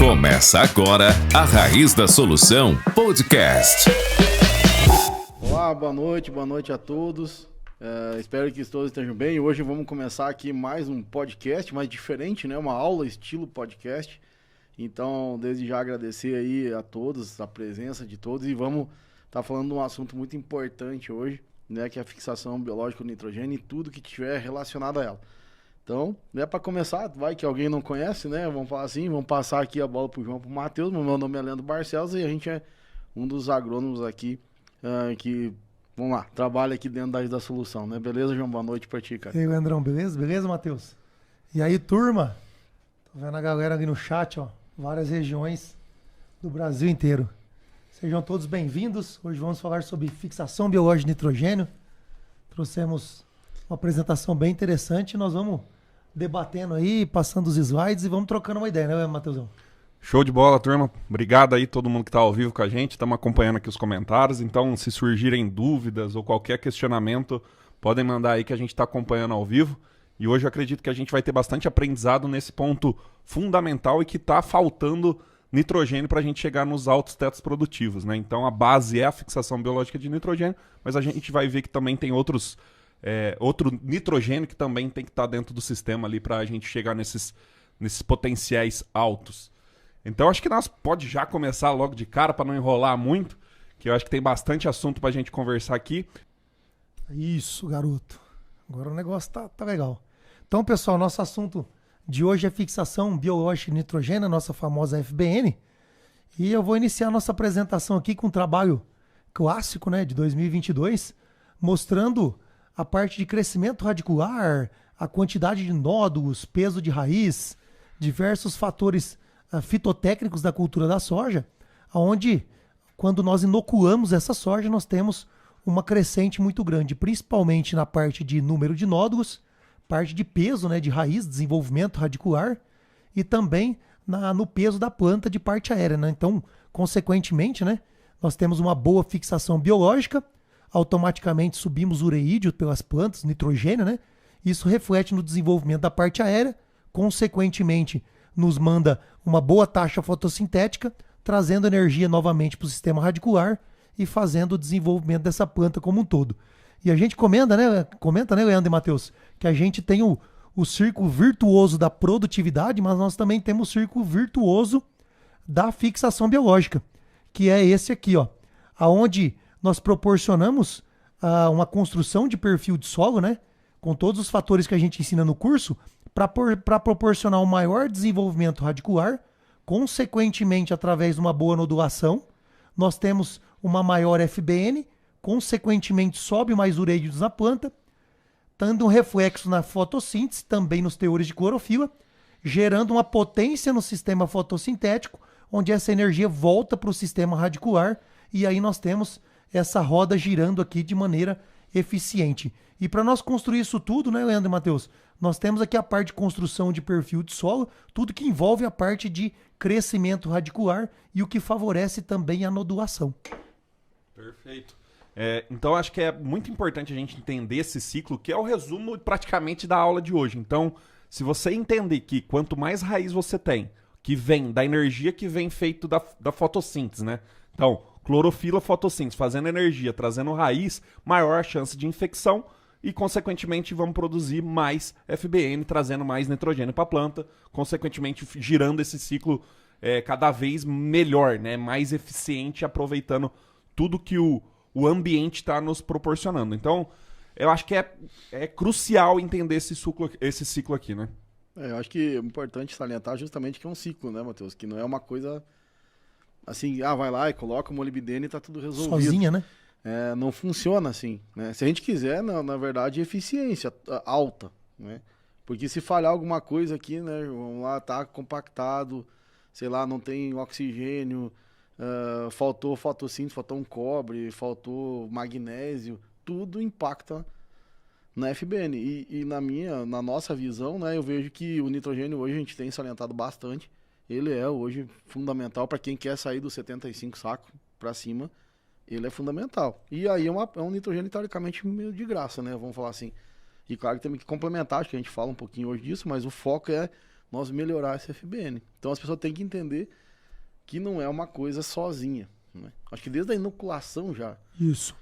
Começa agora a Raiz da Solução Podcast. Olá, boa noite a todos. Espero que todos estejam bem. Hoje vamos começar aqui mais um podcast, mais diferente, né? Uma aula estilo podcast. Então, desde já agradecer aí a todos, a presença de todos, e vamos estar falando de um assunto muito importante hoje, né? Que é a fixação biológica do nitrogênio e tudo que tiver relacionado a ela. Então, para começar, vai que alguém não conhece, né? Vamos falar assim, vamos passar aqui a bola pro João, pro Matheus. Meu nome é Leandro Barcelos e a gente é um dos agrônomos aqui que, vamos lá, trabalha aqui dentro da solução, né? Beleza, João? Boa noite pra ti, cara. E aí, Leandrão, beleza? Beleza, Matheus? E aí, turma? Tô vendo a galera ali no chat, ó. Várias regiões do Brasil inteiro. Sejam todos bem-vindos. Hoje vamos falar sobre fixação biológica de nitrogênio. Trouxemos uma apresentação bem interessante. Nós vamos debatendo aí, passando os slides e vamos trocando uma ideia, né, Matheusão? Show de bola, turma. Obrigado aí todo mundo que está ao vivo com a gente. Estamos acompanhando aqui os comentários. Então, se surgirem dúvidas ou qualquer questionamento, podem mandar aí que a gente está acompanhando ao vivo. E hoje eu acredito que a gente vai ter bastante aprendizado nesse ponto fundamental e que está faltando nitrogênio para a gente chegar nos altos tetos produtivos, né? Então, a base é a fixação biológica de nitrogênio, mas a gente vai ver que também tem outro nitrogênio que também tem que estar dentro do sistema ali para a gente chegar nesses potenciais altos. Então acho que nós pode já começar logo de cara para não enrolar muito, que eu acho que tem bastante assunto para a gente conversar aqui. Isso, garoto. Agora o negócio tá legal. Então, pessoal, nosso assunto de hoje é fixação biológica de nitrogênio, a nossa famosa FBN. E eu vou iniciar nossa apresentação aqui com um trabalho clássico, né, de 2022, mostrando a parte de crescimento radicular, a quantidade de nódulos, peso de raiz, diversos fatores fitotécnicos da cultura da soja, onde, quando nós inoculamos essa soja, nós temos uma crescente muito grande, principalmente na parte de número de nódulos, parte de peso, né, de raiz, desenvolvimento radicular, e também no peso da planta de parte aérea, né? Então, consequentemente, né, nós temos uma boa fixação biológica, automaticamente subimos ureídio pelas plantas, nitrogênio, né? Isso reflete no desenvolvimento da parte aérea, consequentemente nos manda uma boa taxa fotossintética, trazendo energia novamente para o sistema radicular e fazendo o desenvolvimento dessa planta como um todo. E a gente comenta, né, Leandro e Matheus, que a gente tem o círculo virtuoso da produtividade, mas nós também temos o círculo virtuoso da fixação biológica, que é esse aqui, ó, aonde nós proporcionamos uma construção de perfil de solo, né, com todos os fatores que a gente ensina no curso, para proporcionar um maior desenvolvimento radicular, consequentemente, através de uma boa nodulação, nós temos uma maior FBN, consequentemente sobe mais ureídios na planta, dando um reflexo na fotossíntese, também nos teores de clorofila, gerando uma potência no sistema fotossintético, onde essa energia volta para o sistema radicular, e aí nós temos essa roda girando aqui de maneira eficiente. E para nós construir isso tudo, né, Leandro e Matheus, nós temos aqui a parte de construção de perfil de solo, tudo que envolve a parte de crescimento radicular e o que favorece também a nodulação. Perfeito. Então acho que é muito importante a gente entender esse ciclo, que é o resumo praticamente da aula de hoje. Então, se você entender que quanto mais raiz você tem, que vem da energia que vem feito da fotossíntese, né? Então, clorofila, fotossíntese, fazendo energia, trazendo raiz, maior a chance de infecção e, consequentemente, vamos produzir mais FBN, trazendo mais nitrogênio para a planta, consequentemente, girando esse ciclo cada vez melhor, né? Mais eficiente, aproveitando tudo que o ambiente está nos proporcionando. Então, eu acho que é crucial entender esse ciclo aqui, né? Eu acho que é importante salientar justamente que é um ciclo, né, Matheus? Que não é uma coisa assim, vai lá e coloca o molibdênio e tá tudo resolvido. Sozinha, né? Não funciona assim, né? Se a gente quiser, na verdade, eficiência alta, né? Porque se falhar alguma coisa aqui, né, vamos lá, tá compactado, sei lá, não tem oxigênio, faltou fotossíntese, faltou um cobre, faltou magnésio, tudo impacta na FBN. E na nossa visão, né, eu vejo que o nitrogênio hoje a gente tem salientado bastante. Ele é hoje fundamental para quem quer sair dos 75 sacos para cima. Ele é fundamental. E aí é um nitrogênio teoricamente meio de graça, né? Vamos falar assim. E claro que temos que complementar, acho que a gente fala um pouquinho hoje disso, mas o foco é nós melhorar esse FBN. Então as pessoas têm que entender que não é uma coisa sozinha, né? Acho que desde a inoculação já, Isso.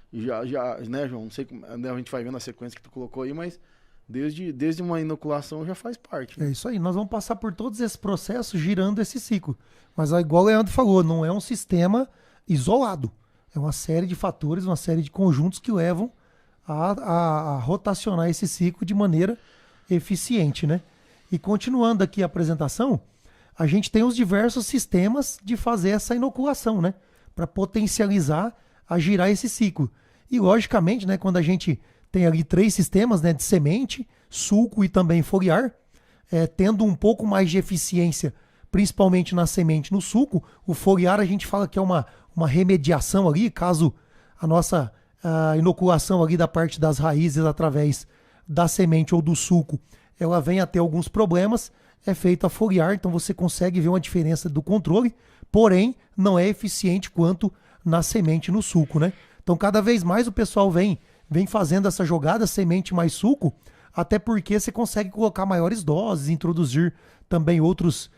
né, João? Não sei como, né, a gente vai vendo a sequência que tu colocou aí, mas desde uma inoculação já faz parte, né? É isso aí. Nós vamos passar por todos esses processos girando esse ciclo. Mas igual o Leandro falou, não é um sistema isolado. É uma série de fatores, uma série de conjuntos que levam a rotacionar esse ciclo de maneira eficiente, né? E continuando aqui a apresentação, a gente tem os diversos sistemas de fazer essa inoculação, né? Para potencializar a girar esse ciclo. E logicamente, né, quando a gente tem ali 3 sistemas, né, de semente, sulco e também foliar, tendo um pouco mais de eficiência, principalmente na semente e no sulco, o foliar a gente fala que é uma remediação ali, caso a nossa inoculação ali da parte das raízes através da semente ou do sulco, ela vem a ter alguns problemas, é feito a foliar, então você consegue ver uma diferença do controle, porém não é eficiente quanto na semente e no sulco, né? Então cada vez mais o pessoal vem fazendo essa jogada semente mais sulco, até porque você consegue colocar maiores doses, introduzir também outros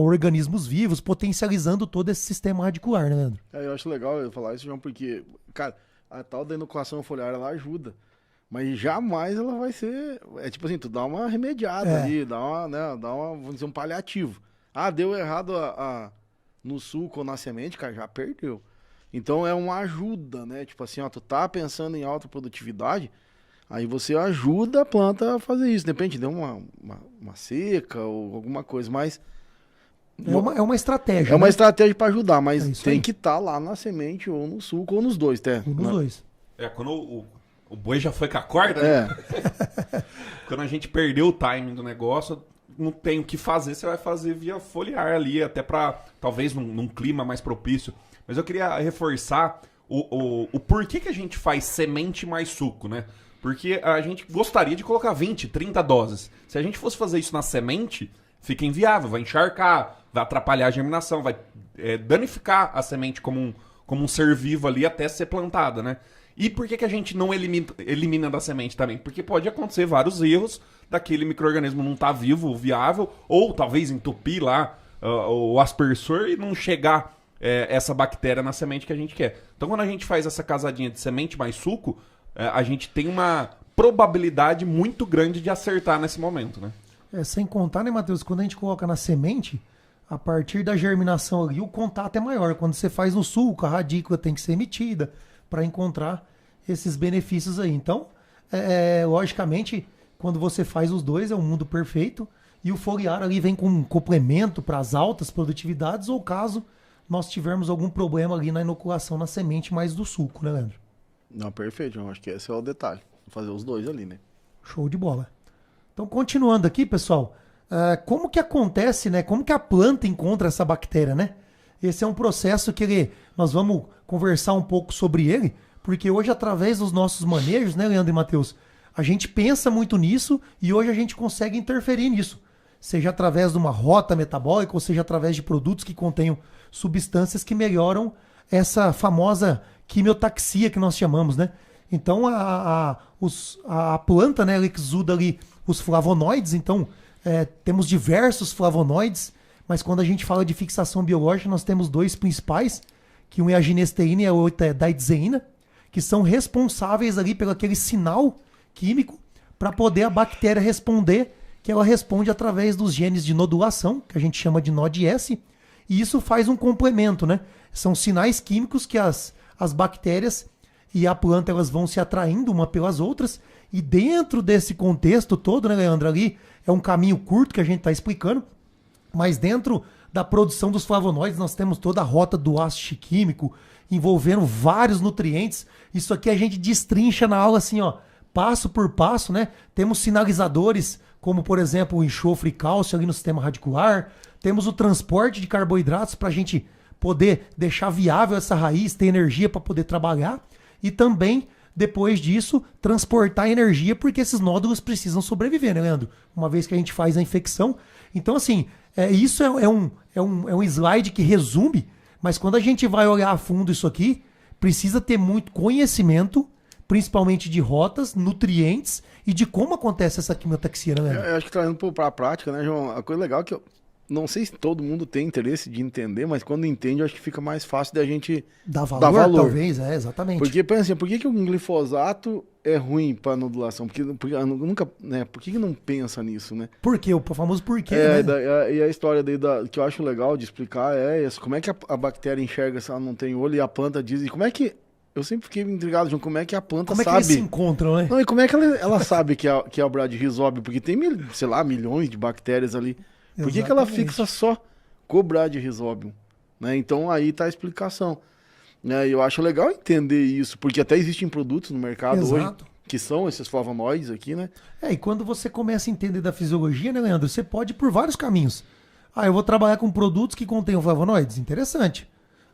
organismos vivos, potencializando todo esse sistema radicular, né, Leandro? Eu acho legal eu falar isso, João, porque, cara, a tal da inoculação foliar, ela ajuda. Mas jamais ela vai ser... É tipo assim, tu dá uma remediada ali, dá uma, vamos dizer, um paliativo. Deu errado no suco ou na semente, cara, já perdeu. Então é uma ajuda, né? Tipo assim, tu tá pensando em alta produtividade, aí você ajuda a planta a fazer isso. De repente deu uma seca ou alguma coisa, mas... É uma estratégia. É uma estratégia para ajudar, mas tem aí. que estar lá na semente, ou no suco, ou nos dois, tá? Ou nos dois. Quando o boi já foi com a corda, né? Quando a gente perdeu o timing do negócio, não tem o que fazer, você vai fazer via foliar ali, até para talvez num clima mais propício. Mas eu queria reforçar o porquê que a gente faz semente mais suco, né? Porque a gente gostaria de colocar 20, 30 doses. Se a gente fosse fazer isso na semente, fica inviável, vai encharcar, vai atrapalhar a germinação, vai danificar a semente como um ser vivo ali até ser plantada, né? E por que a gente não elimina da semente também? Porque pode acontecer vários erros daquele micro-organismo não estar vivo, viável, ou talvez entupir lá o aspersor e não chegar essa bactéria na semente que a gente quer. Então quando a gente faz essa casadinha de semente mais suco, a gente tem uma probabilidade muito grande de acertar nesse momento, né? Sem contar, né, Matheus, quando a gente coloca na semente, a partir da germinação ali, o contato é maior. Quando você faz no sulco, a radícula tem que ser emitida para encontrar esses benefícios aí. Então, logicamente, quando você faz os dois, é um mundo perfeito. E o foliar ali vem com um complemento para as altas produtividades, ou caso nós tivermos algum problema ali na inoculação na semente mais do sulco, né, Leandro? Não, perfeito, eu acho que esse é o detalhe. Fazer os dois ali, né? Show de bola. Então, continuando aqui, pessoal, como que acontece, né? Como que a planta encontra essa bactéria, né? Esse é um processo que nós vamos conversar um pouco sobre ele, porque hoje, através dos nossos manejos, né, Leandro e Matheus, a gente pensa muito nisso e hoje a gente consegue interferir nisso. Seja através de uma rota metabólica ou seja através de produtos que contenham substâncias que melhoram essa famosa quimiotaxia que nós chamamos, né? Então, a planta, né, ela exuda ali os flavonoides, então temos diversos flavonoides, mas quando a gente fala de fixação biológica, nós temos 2 principais, que um é a ginesteína e a outra é a daidzeína, que são responsáveis ali pelo aquele sinal químico para poder a bactéria responder, que ela responde através dos genes de nodulação, que a gente chama de NOD-S, e isso faz um complemento, né? São sinais químicos que as bactérias e a planta elas vão se atraindo uma pelas outras, e dentro desse contexto todo, né, Leandro, ali é um caminho curto que a gente está explicando, mas dentro da produção dos flavonoides nós temos toda a rota do ácido químico, envolvendo vários nutrientes. Isso aqui a gente destrincha na aula assim, ó, passo por passo, né? Temos sinalizadores, como por exemplo o enxofre e cálcio ali no sistema radicular, temos o transporte de carboidratos para a gente poder deixar viável essa raiz, ter energia para poder trabalhar, e também, depois disso, transportar energia, porque esses nódulos precisam sobreviver, né, Leandro? Uma vez que a gente faz a infecção. Então, assim, isso é um slide que resume, mas quando a gente vai olhar a fundo isso aqui, precisa ter muito conhecimento, principalmente de rotas, nutrientes e de como acontece essa quimiotaxia, né, Leandro? Eu acho que trazendo para a prática, né, João? A coisa legal é que eu não sei se todo mundo tem interesse de entender, mas quando entende, eu acho que fica mais fácil da gente Dá valor, dar valor. talvez, exatamente. Porque, pensa assim, por que um glifosato é ruim para nodulação? Porque eu nunca, né? Por que não pensa nisso, né? Por quê? O famoso porquê, né? E a história daí que eu acho legal de explicar é essa. Como é que a bactéria enxerga se ela não tem olho e a planta diz... E como é que... Eu sempre fiquei intrigado, João, como é que a planta Como é que sabe... eles se encontram, né? Não, e como é que ela sabe que é o Bradyrhizobio? Porque tem, sei lá, milhões de bactérias ali. Por que ela fixa só com o Bradyrhizobio? Né? Então aí tá a explicação. Né? Eu acho legal entender isso, porque até existem produtos no mercado hoje que são esses flavonoides aqui, né? E quando você começa a entender da fisiologia, né, Leandro? Você pode ir por vários caminhos. Eu vou trabalhar com produtos que contêm flavonoides, interessante.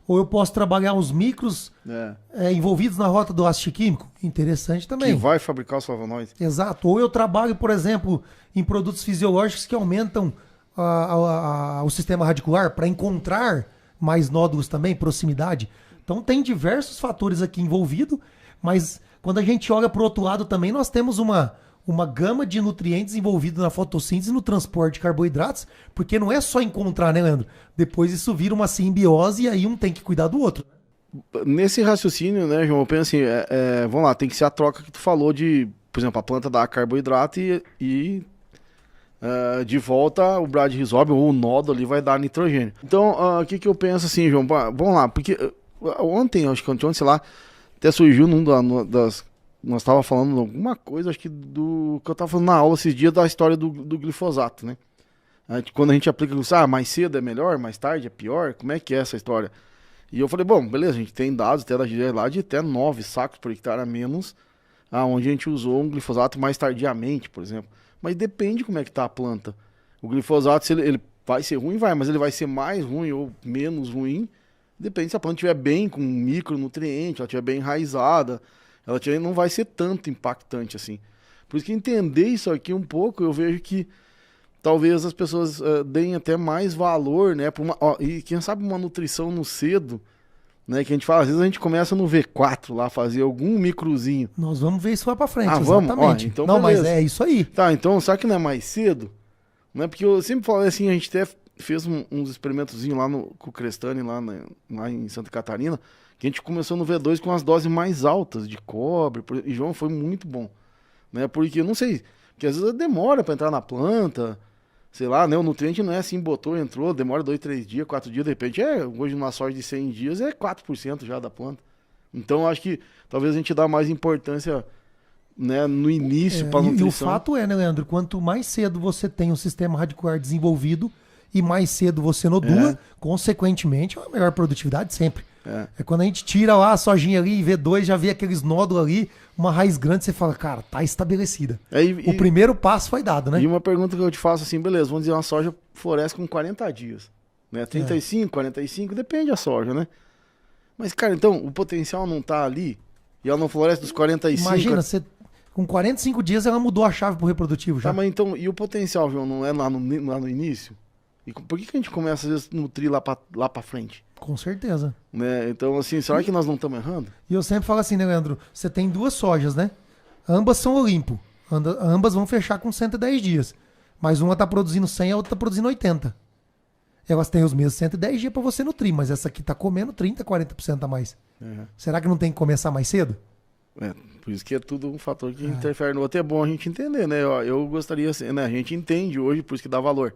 Ou eu posso trabalhar os micros envolvidos na rota do ácido químico, interessante também. Que vai fabricar os flavonoides. Exato. Ou eu trabalho, por exemplo, em produtos fisiológicos que aumentam o sistema radicular para encontrar mais nódulos também, proximidade. Então tem diversos fatores aqui envolvidos, mas quando a gente olha para o outro lado também, nós temos uma gama de nutrientes envolvidos na fotossíntese e no transporte de carboidratos, porque não é só encontrar, né, Leandro? Depois isso vira uma simbiose e aí um tem que cuidar do outro. Nesse raciocínio, né, João, eu penso assim, vamos lá, tem que ser a troca que tu falou de, por exemplo, a planta dá carboidrato e de volta o Bradyrhizobio ou o nodo ali vai dar nitrogênio. Então, o que eu penso assim, João? Vamos lá, porque ontem, acho que ontem, sei lá, até surgiu nós estava falando alguma coisa, acho que que eu estava falando na aula esses dias da história do glifosato, né? Quando a gente aplica mais cedo é melhor, mais tarde é pior, como é que é essa história? E eu falei, bom, beleza, a gente tem dados até da lá de até 9 sacos por hectare a menos, onde a gente usou um glifosato mais tardiamente, por exemplo. Mas depende como é que tá a planta. O glifosato, ele vai ser ruim, mas ele vai ser mais ruim ou menos ruim, depende se a planta estiver bem com micronutriente, ela estiver bem enraizada, ela não vai ser tanto impactante assim. Por isso que entender isso aqui um pouco, eu vejo que talvez as pessoas deem até mais valor, né? E quem sabe uma nutrição no cedo, né? Que a gente fala, às vezes a gente começa no V4 lá, fazer algum microzinho. Nós vamos ver isso vai pra frente, vamos? exatamente. Então não, beleza. mas é isso aí. Tá, então será que não é mais cedo? Né? Porque eu sempre falei assim, a gente até fez uns experimentozinhos lá com o Crestani, lá em Santa Catarina, que a gente começou no V2 com as doses mais altas de cobre, e João, foi muito bom, né? Porque, eu não sei, porque às vezes demora para entrar na planta, sei lá, né? O nutriente não é assim, botou, entrou, demora 2, 3 dias, 4 dias, de repente, hoje numa soja de 100 dias é 4% já da planta. Então, acho que talvez a gente dá mais importância, né, no início para a nutrição. E o fato é, né, Leandro, quanto mais cedo você tem um sistema radicular desenvolvido e mais cedo você nodula, consequentemente, é a melhor produtividade sempre. É quando a gente tira lá a sojinha ali e V2, já vê aqueles nódulos ali, uma raiz grande, você fala, cara, tá estabelecida. O primeiro passo foi dado, né? E uma pergunta que eu te faço assim, beleza, vamos dizer, uma soja floresce com 40 dias, né? 35, 45, depende da soja, né? Mas, cara, então, o potencial não tá ali e ela não floresce dos 45... Imagina, com 45 dias ela mudou a chave pro reprodutivo já. Tá, mas então, e o potencial, João, não é lá no início? E por que a gente começa, às vezes, a nutrir lá pra frente? Com certeza. Né? Então, assim, será que nós não estamos errando? E eu sempre falo assim, né, Leandro? Você tem 2 sojas, né? Ambas são Olimpo. Ambas vão fechar com 110 dias. Mas uma tá produzindo 100 e a outra tá produzindo 80. Elas têm os mesmos 110 dias para você nutrir, mas essa aqui tá comendo 30, 40% a mais. Será que não tem que começar mais cedo? Por isso que é tudo um fator que interfere no outro. É bom a gente entender, né? Eu gostaria, né? A gente entende hoje, por isso que dá valor.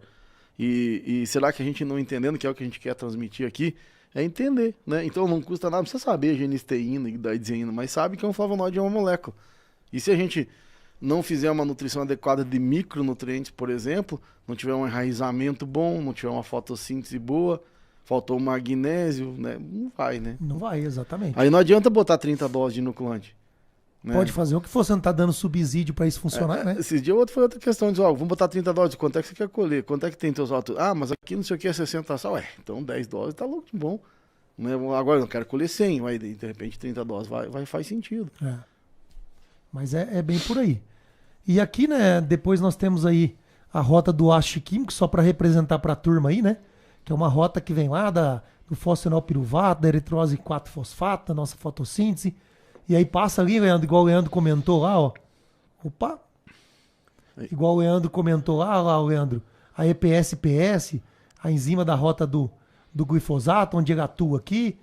E será que a gente não entendendo, que é o que a gente quer transmitir aqui, é entender, né? Então não custa nada, não precisa saber genisteína e daidzeína, mas sabe que é um flavonoide, é uma molécula. E se a gente não fizer uma nutrição adequada de micronutrientes, por exemplo, não tiver um enraizamento bom, não tiver uma fotossíntese boa, faltou um magnésio, né? Não vai, né? Não vai, exatamente. Aí não adianta botar 30 doses de inoculante. Né? Pode fazer o que for, você não tá dando subsídio para isso funcionar, né? Esses dias foi outra questão, vamos botar 30 doses, quanto é que você quer colher? Quanto é que tem teus altos? Mas aqui não sei o que é 60 sal. Então 10 doses tá louco de bom. Né? Agora eu não quero colher 100, aí de repente 30 doses faz sentido. Mas é bem por aí. E aqui, né, depois nós temos aí a rota do ácido químico, só para representar para a turma aí, né? Que é uma rota que vem lá do fosfenolpiruvato, da eritrose 4-fosfato, da nossa fotossíntese. E aí passa ali, Leandro, igual o Leandro comentou lá, ó. Opa! Igual o Leandro comentou lá, Leandro. A EPS-PS, a enzima da rota do glifosato, onde ele atua aqui.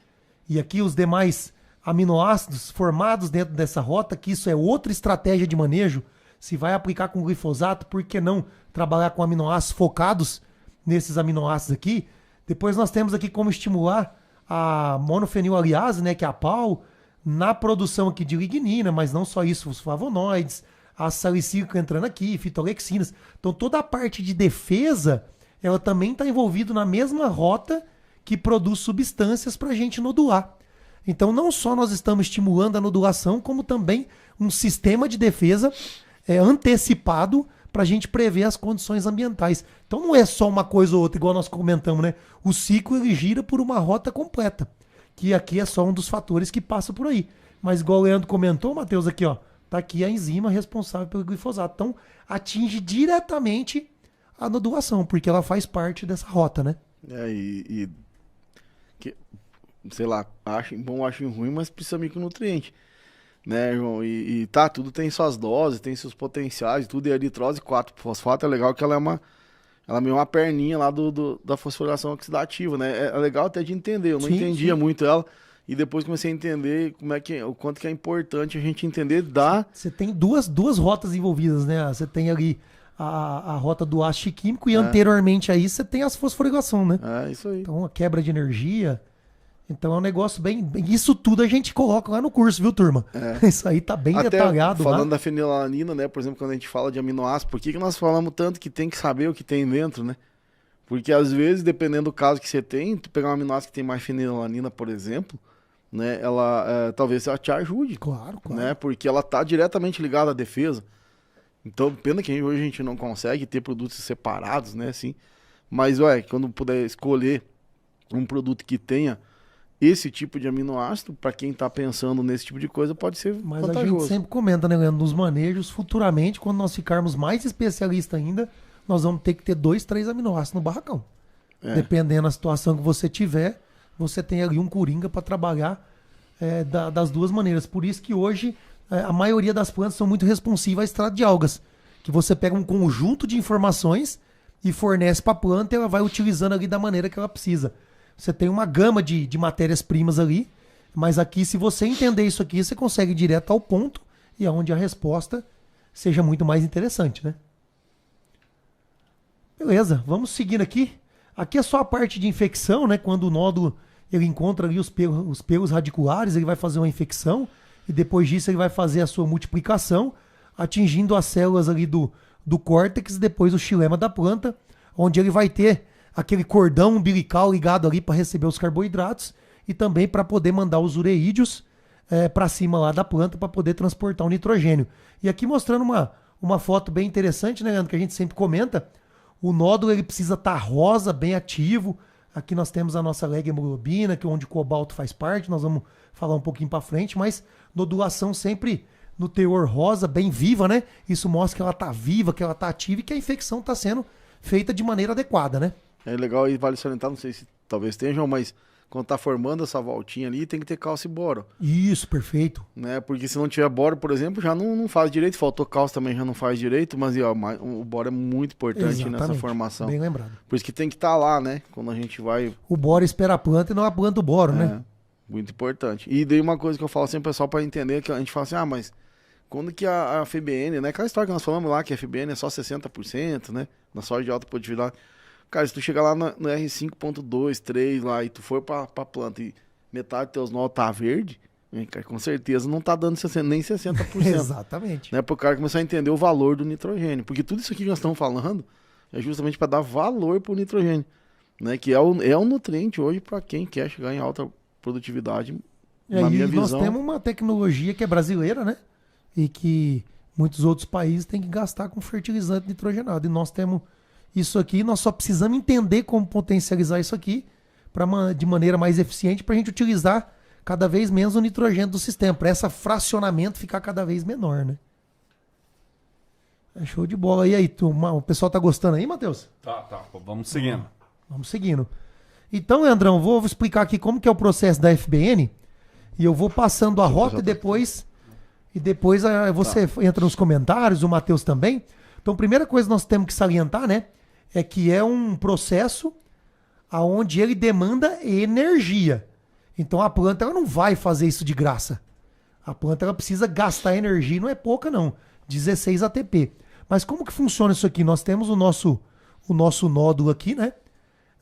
E aqui os demais aminoácidos formados dentro dessa rota, que isso é outra estratégia de manejo. Se vai aplicar com glifosato, por que não trabalhar com aminoácidos focados nesses aminoácidos aqui? Depois nós temos aqui como estimular a monofenilaliase, né, que é a PAL, na produção aqui de lignina, mas não só isso, os flavonoides, a salicílica entrando aqui, fitolexinas. Então toda a parte de defesa, ela também está envolvida na mesma rota que produz substâncias para a gente nodular. Então não só nós estamos estimulando a nodulação, como também um sistema de defesa antecipado para a gente prever as condições ambientais. Então não é só uma coisa ou outra, igual nós comentamos, né? O ciclo ele gira por uma rota completa, que aqui é só um dos fatores que passa por aí. Mas igual o Leandro comentou, Matheus, aqui, ó, tá aqui a enzima responsável pelo glifosato. Então atinge diretamente a nodulação, porque ela faz parte dessa rota, né? Sei lá, achem bom, achem ruim, mas precisa micronutriente. Né, João? Tudo tem suas doses, tem seus potenciais, tudo. E a eritrose 4-fosfato é legal que ela é meio uma perninha lá da fosforilação oxidativa, né? É legal até de entender, eu não entendia muito ela. E depois comecei a entender o quanto que é importante a gente entender Você tem duas rotas envolvidas, né? Você tem ali a rota do ácido químico e anteriormente a isso você tem as fosforilação, né? É, isso aí. Então a quebra de energia. Então é um negócio bem... Isso tudo a gente coloca lá no curso, viu, turma? Isso aí tá bem até detalhado. Falando da fenilalanina, né? Por exemplo, quando a gente fala de aminoácido, por que nós falamos tanto que tem que saber o que tem dentro, né? Porque às vezes, dependendo do caso que você tem, tu pegar um aminoácido que tem mais fenilalanina, por exemplo, né? Ela talvez ela te ajude. Claro. Né? Porque ela tá diretamente ligada à defesa. Então, pena que hoje a gente não consegue ter produtos separados, né? Assim. Mas, quando puder escolher um produto que tenha esse tipo de aminoácido, para quem está pensando nesse tipo de coisa, pode ser vantajoso. A gente sempre comenta, né, Leandro, nos manejos, futuramente, quando nós ficarmos mais especialistas ainda, nós vamos ter que ter 2, 3 aminoácidos no barracão. Dependendo da situação que você tiver, você tem ali um coringa para trabalhar das duas maneiras. Por isso que hoje a maioria das plantas são muito responsivas a extrato de algas, que você pega um conjunto de informações e fornece para a planta e ela vai utilizando ali da maneira que ela precisa. Você tem uma gama de matérias-primas ali, mas aqui, se você entender isso aqui, você consegue ir direto ao ponto e aonde a resposta seja muito mais interessante, né? Beleza, vamos seguindo aqui. Aqui é só a parte de infecção, né? Quando o nódulo ele encontra ali os pelos radiculares, ele vai fazer uma infecção e depois disso ele vai fazer a sua multiplicação, atingindo as células ali do córtex e depois o xilema da planta, onde ele vai ter aquele cordão umbilical ligado ali para receber os carboidratos e também para poder mandar os ureídeos para cima lá da planta para poder transportar o nitrogênio. E aqui mostrando uma foto bem interessante, né, Leandro, que a gente sempre comenta. O nódulo ele precisa estar rosa, bem ativo. Aqui nós temos a nossa leg-hemoglobina, que é onde o cobalto faz parte. Nós vamos falar um pouquinho para frente, mas nodulação sempre no teor rosa, bem viva, né? Isso mostra que ela está viva, que ela está ativa e que a infecção está sendo feita de maneira adequada, né? É legal e vale salientar, não sei se talvez tenha, João, mas quando tá formando essa voltinha ali, tem que ter cálcio e boro. Isso, perfeito. Né? Porque se não tiver boro, por exemplo, já não faz direito. Faltou cálcio também, já não faz direito, mas o boro é muito importante. Exatamente. Nessa formação. Bem lembrado. Por isso que tem que estar lá, né? Quando a gente vai... O boro espera a planta e não a planta o boro, né? Muito importante. E daí uma coisa que eu falo sempre, pessoal, para entender, que a gente fala assim, mas quando que a FBN, né? Aquela história que nós falamos lá, que a FBN é só 60%, né? Na soja de alta produtividade. Cara, se tu chegar lá no R5.2, 3 lá e tu for pra planta e metade dos teus nó tá verde, cara, com certeza não tá dando nem 60%. Exatamente. Né, pro cara começar a entender o valor do nitrogênio. Porque tudo isso aqui que nós estamos falando é justamente para dar valor pro nitrogênio. Né, que é um nutriente hoje para quem quer chegar em alta produtividade. Na minha visão. Nós temos uma tecnologia que é brasileira, né? E que muitos outros países têm que gastar com fertilizante nitrogenado. E nós temos isso aqui, nós só precisamos entender como potencializar isso aqui de maneira mais eficiente para a gente utilizar cada vez menos o nitrogênio do sistema, para esse fracionamento ficar cada vez menor, né? Show de bola. E aí, o pessoal tá gostando aí, Matheus? Tá. Vamos seguindo. Vamos seguindo. Então, Leandrão, vou explicar aqui como que é o processo da FBN. E eu vou passando a rota e depois você entra nos comentários, o Matheus também. Então, a primeira coisa que nós temos que salientar, né, é que é um processo onde ele demanda energia. Então, a planta ela não vai fazer isso de graça. A planta ela precisa gastar energia, não é pouca não, 16 ATP. Mas como que funciona isso aqui? Nós temos o nosso nódulo aqui, né?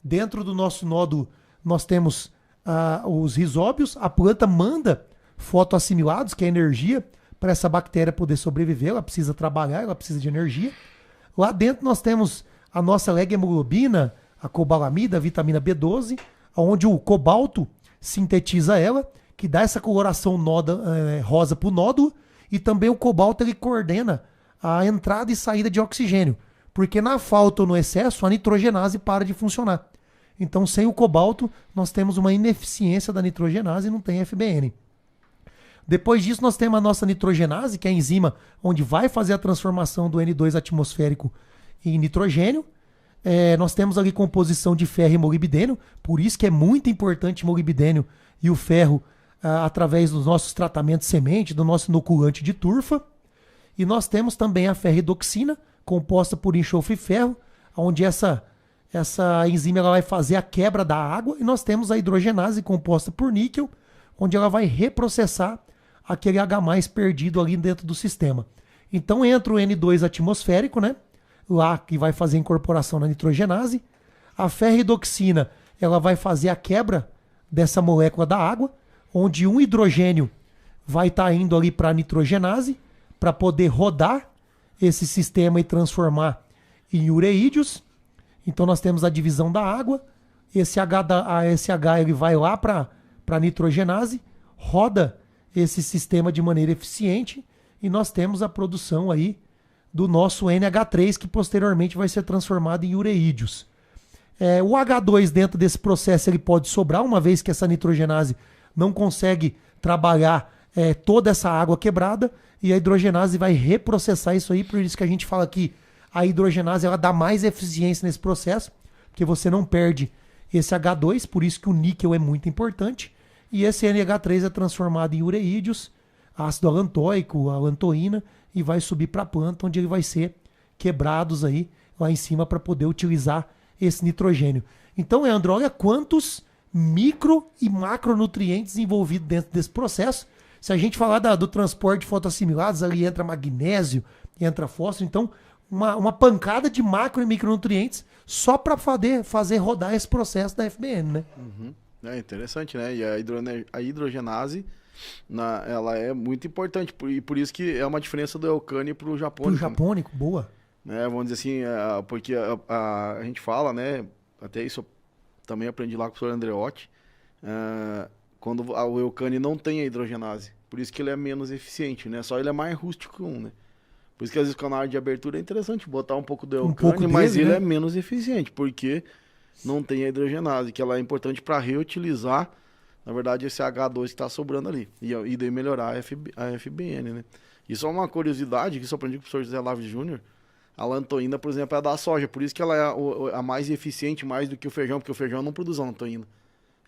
Dentro do nosso nódulo nós temos os rizóbios. A planta manda fotoassimilados, que é energia, para essa bactéria poder sobreviver. Ela precisa trabalhar, ela precisa de energia. Lá dentro nós temos a nossa leg-hemoglobina, a cobalamida, a vitamina B12, onde o cobalto sintetiza ela, que dá essa coloração rosa para o nódulo, e também o cobalto ele coordena a entrada e saída de oxigênio, porque na falta ou no excesso a nitrogenase para de funcionar. Então, sem o cobalto, nós temos uma ineficiência da nitrogenase e não tem FBN. Depois disso, nós temos a nossa nitrogenase, que é a enzima onde vai fazer a transformação do N2 atmosférico em nitrogênio. Nós temos ali composição de ferro e molibdênio, por isso que é muito importante o molibdênio e o ferro através dos nossos tratamentos semente, do nosso inoculante de turfa. E nós temos também a ferridoxina, composta por enxofre e ferro, onde essa enzima ela vai fazer a quebra da água. E nós temos a hidrogenase, composta por níquel, onde ela vai reprocessar aquele H+ perdido ali dentro do sistema. Então entra o N2 atmosférico, né? Lá que vai fazer a incorporação na nitrogenase. A ferridoxina ela vai fazer a quebra dessa molécula da água, onde um hidrogênio vai estar indo ali para a nitrogenase para poder rodar esse sistema e transformar em ureídeos. Então nós temos a divisão da água, esse H ele vai lá para a nitrogenase, roda esse sistema de maneira eficiente e nós temos a produção aí do nosso NH3, que posteriormente vai ser transformado em ureídeos. O H2 dentro desse processo ele pode sobrar, uma vez que essa nitrogenase não consegue trabalhar toda essa água quebrada, e a hidrogenase vai reprocessar isso aí, por isso que a gente fala que a hidrogenase ela dá mais eficiência nesse processo, porque você não perde esse H2, por isso que o níquel é muito importante, e esse NH3 é transformado em ureídeos, ácido alantóico, alantoína, e vai subir para a planta, onde ele vai ser quebrados aí lá em cima para poder utilizar esse nitrogênio. Então, Leandro, olha quantos micro e macronutrientes envolvidos dentro desse processo. Se a gente falar do transporte de fotoassimilados, ali entra magnésio, entra fósforo, então uma pancada de macro e micronutrientes só para fazer rodar esse processo da FBN, né? Uhum. É interessante, né? E a hidrogenase, ela é muito importante, e por isso que é uma diferença do Eucane para o japônico. Pro japônico, boa. Vamos dizer assim, porque a gente fala, né? Até isso eu também aprendi lá com o professor Andreotti, quando o Eucane não tem a hidrogenase, por isso que ele é menos eficiente, né? Só ele é mais rústico que né? Por isso que às vezes o canal de abertura é interessante botar um pouco do Eucane, mas ele é menos eficiente, porque não tem a hidrogenase, que ela é importante para reutilizar, na verdade, esse H2 que está sobrando ali, e daí melhorar a FBN, né? E só uma curiosidade, que eu aprendi com o professor José Laves Júnior, a lantoína, por exemplo, é da soja, por isso que ela é a mais eficiente, mais do que o feijão, porque o feijão não produz a lantoína,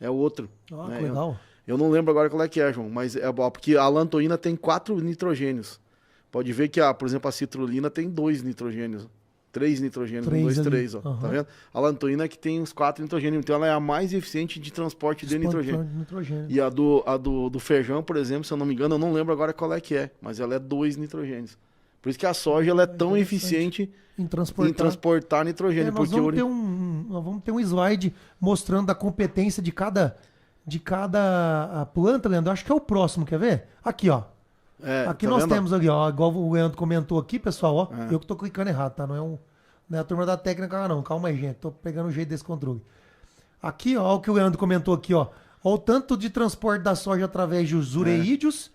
é o outro. Né? Legal. Eu não lembro agora qual é que é, João, mas é bom, porque a lantoína tem 4 nitrogênios. Pode ver que, por exemplo, a citrulina tem 2 nitrogênios. 3 nitrogênios, 3, ó. Tá vendo? A lantoína que tem uns 4 nitrogênios, então ela é a mais eficiente de transporte de nitrogênio. E a do feijão, por exemplo, se eu não me engano, eu não lembro agora qual é que é, mas ela é 2 nitrogênios. Por isso que a soja ela é tão eficiente em transportar nitrogênio. Nós vamos ter um slide mostrando a competência de cada planta, Leandro. Acho que é o próximo, quer ver? Aqui, ó. Aqui tá nós vendo? Temos ali, ó, igual o Leandro comentou aqui, pessoal, ó. Eu que tô clicando errado, tá? Não é a turma da técnica, não. Calma aí, gente. Tô pegando o jeito desse controle. Aqui, ó, o que o Leandro comentou aqui, ó. Ó, o tanto de transporte da soja através dos ureídeos.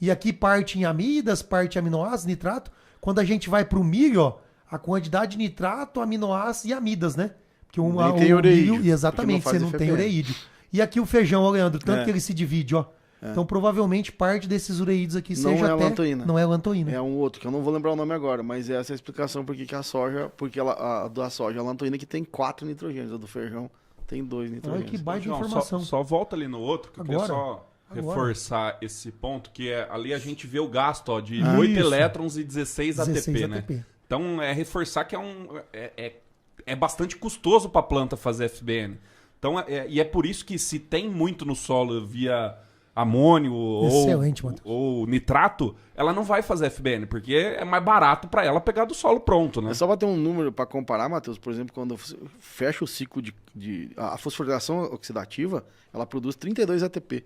E aqui parte em amidas, parte em aminoácidos, nitrato. Quando a gente vai pro milho, ó, a quantidade de nitrato, aminoácidos e amidas, né? Porque tem ureídio. Milho, exatamente, você não tem ureídio. E aqui o feijão, ó, Leandro, tanto que ele se divide, ó. Então, provavelmente, parte desses ureídeos aqui seja lantoína. Não é lantoína. É um outro, que eu não vou lembrar o nome agora, mas essa é a explicação porque a soja, a da soja, a lantoína que tem 4 nitrogênios, a do feijão tem 2 nitrogênios. Olha que baita informação. Só volta ali no outro, que agora? eu queria só reforçar esse ponto, que ali a gente vê o gasto de Ah, 8 isso. elétrons e 16 ATP, né? ATP. Então, reforçar que é bastante custoso para a planta fazer FBN. Então, e é por isso que se tem muito no solo via amônio Excelente, Matheus. ou nitrato, ela não vai fazer FBN, porque é mais barato para ela pegar do solo pronto, né? É só para ter um número para comparar, Matheus. Por exemplo, quando fecha o ciclo a fosforilação oxidativa, ela produz 32 ATP.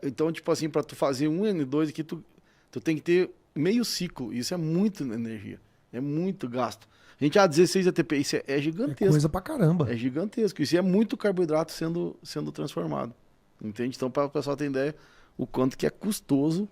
Então, tipo assim, para tu fazer um N2 aqui, tu tem que ter meio ciclo. Isso é muita energia. É muito gasto. A gente, 16 ATP, isso é gigantesco. É coisa pra caramba. É gigantesco. Isso é muito carboidrato sendo transformado. Entende? Então, para o pessoal ter ideia, o quanto que é custoso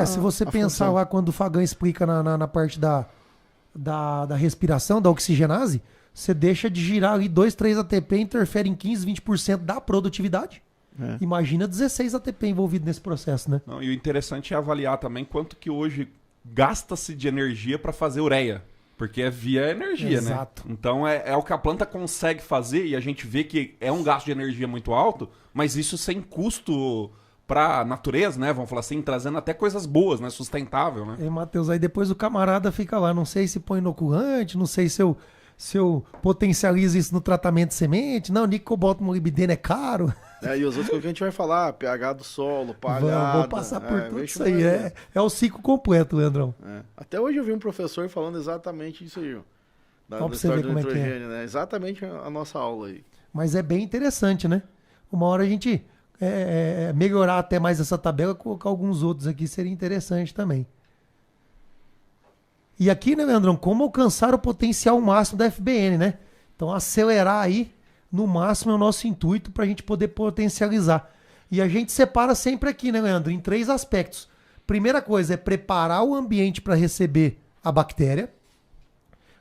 Se você a pensar função. lá quando o Fagan explica na parte da respiração, da oxigenase, você deixa de girar ali 2, 3 ATP, interfere em 15, 20% da produtividade. É. Imagina 16 ATP envolvido nesse processo, né? Não, e o interessante é avaliar também quanto que hoje gasta-se de energia para fazer ureia. Porque é via energia, Exato. né? Então é o que a planta consegue fazer e a gente vê que é um gasto de energia muito alto, mas isso sem custo para a natureza, né? Vamos falar assim, trazendo até coisas boas, né? Sustentável, né? E, Matheus, aí depois o camarada fica lá, não sei se põe inoculante, não sei se eu potencializo isso no tratamento de semente, não, nicoboto molibdeno é caro. E os outros que a gente vai falar, pH do solo, palhada. Vamos passar por tudo veja isso aí. É o ciclo completo, Leandrão. Até hoje eu vi um professor falando exatamente isso aí, ó. Da Pra você história ver do como é que é. nitrogênio, né? Exatamente a nossa aula aí. Mas é bem interessante, né? Uma hora a gente melhorar até mais essa tabela, colocar alguns outros aqui, seria interessante também. E aqui, né, Leandrão, como alcançar o potencial máximo da FBN, né? Então, acelerar aí no máximo é o nosso intuito para a gente poder potencializar. E a gente separa sempre aqui, né, Leandro, em 3 aspectos. Primeira coisa é preparar o ambiente para receber a bactéria.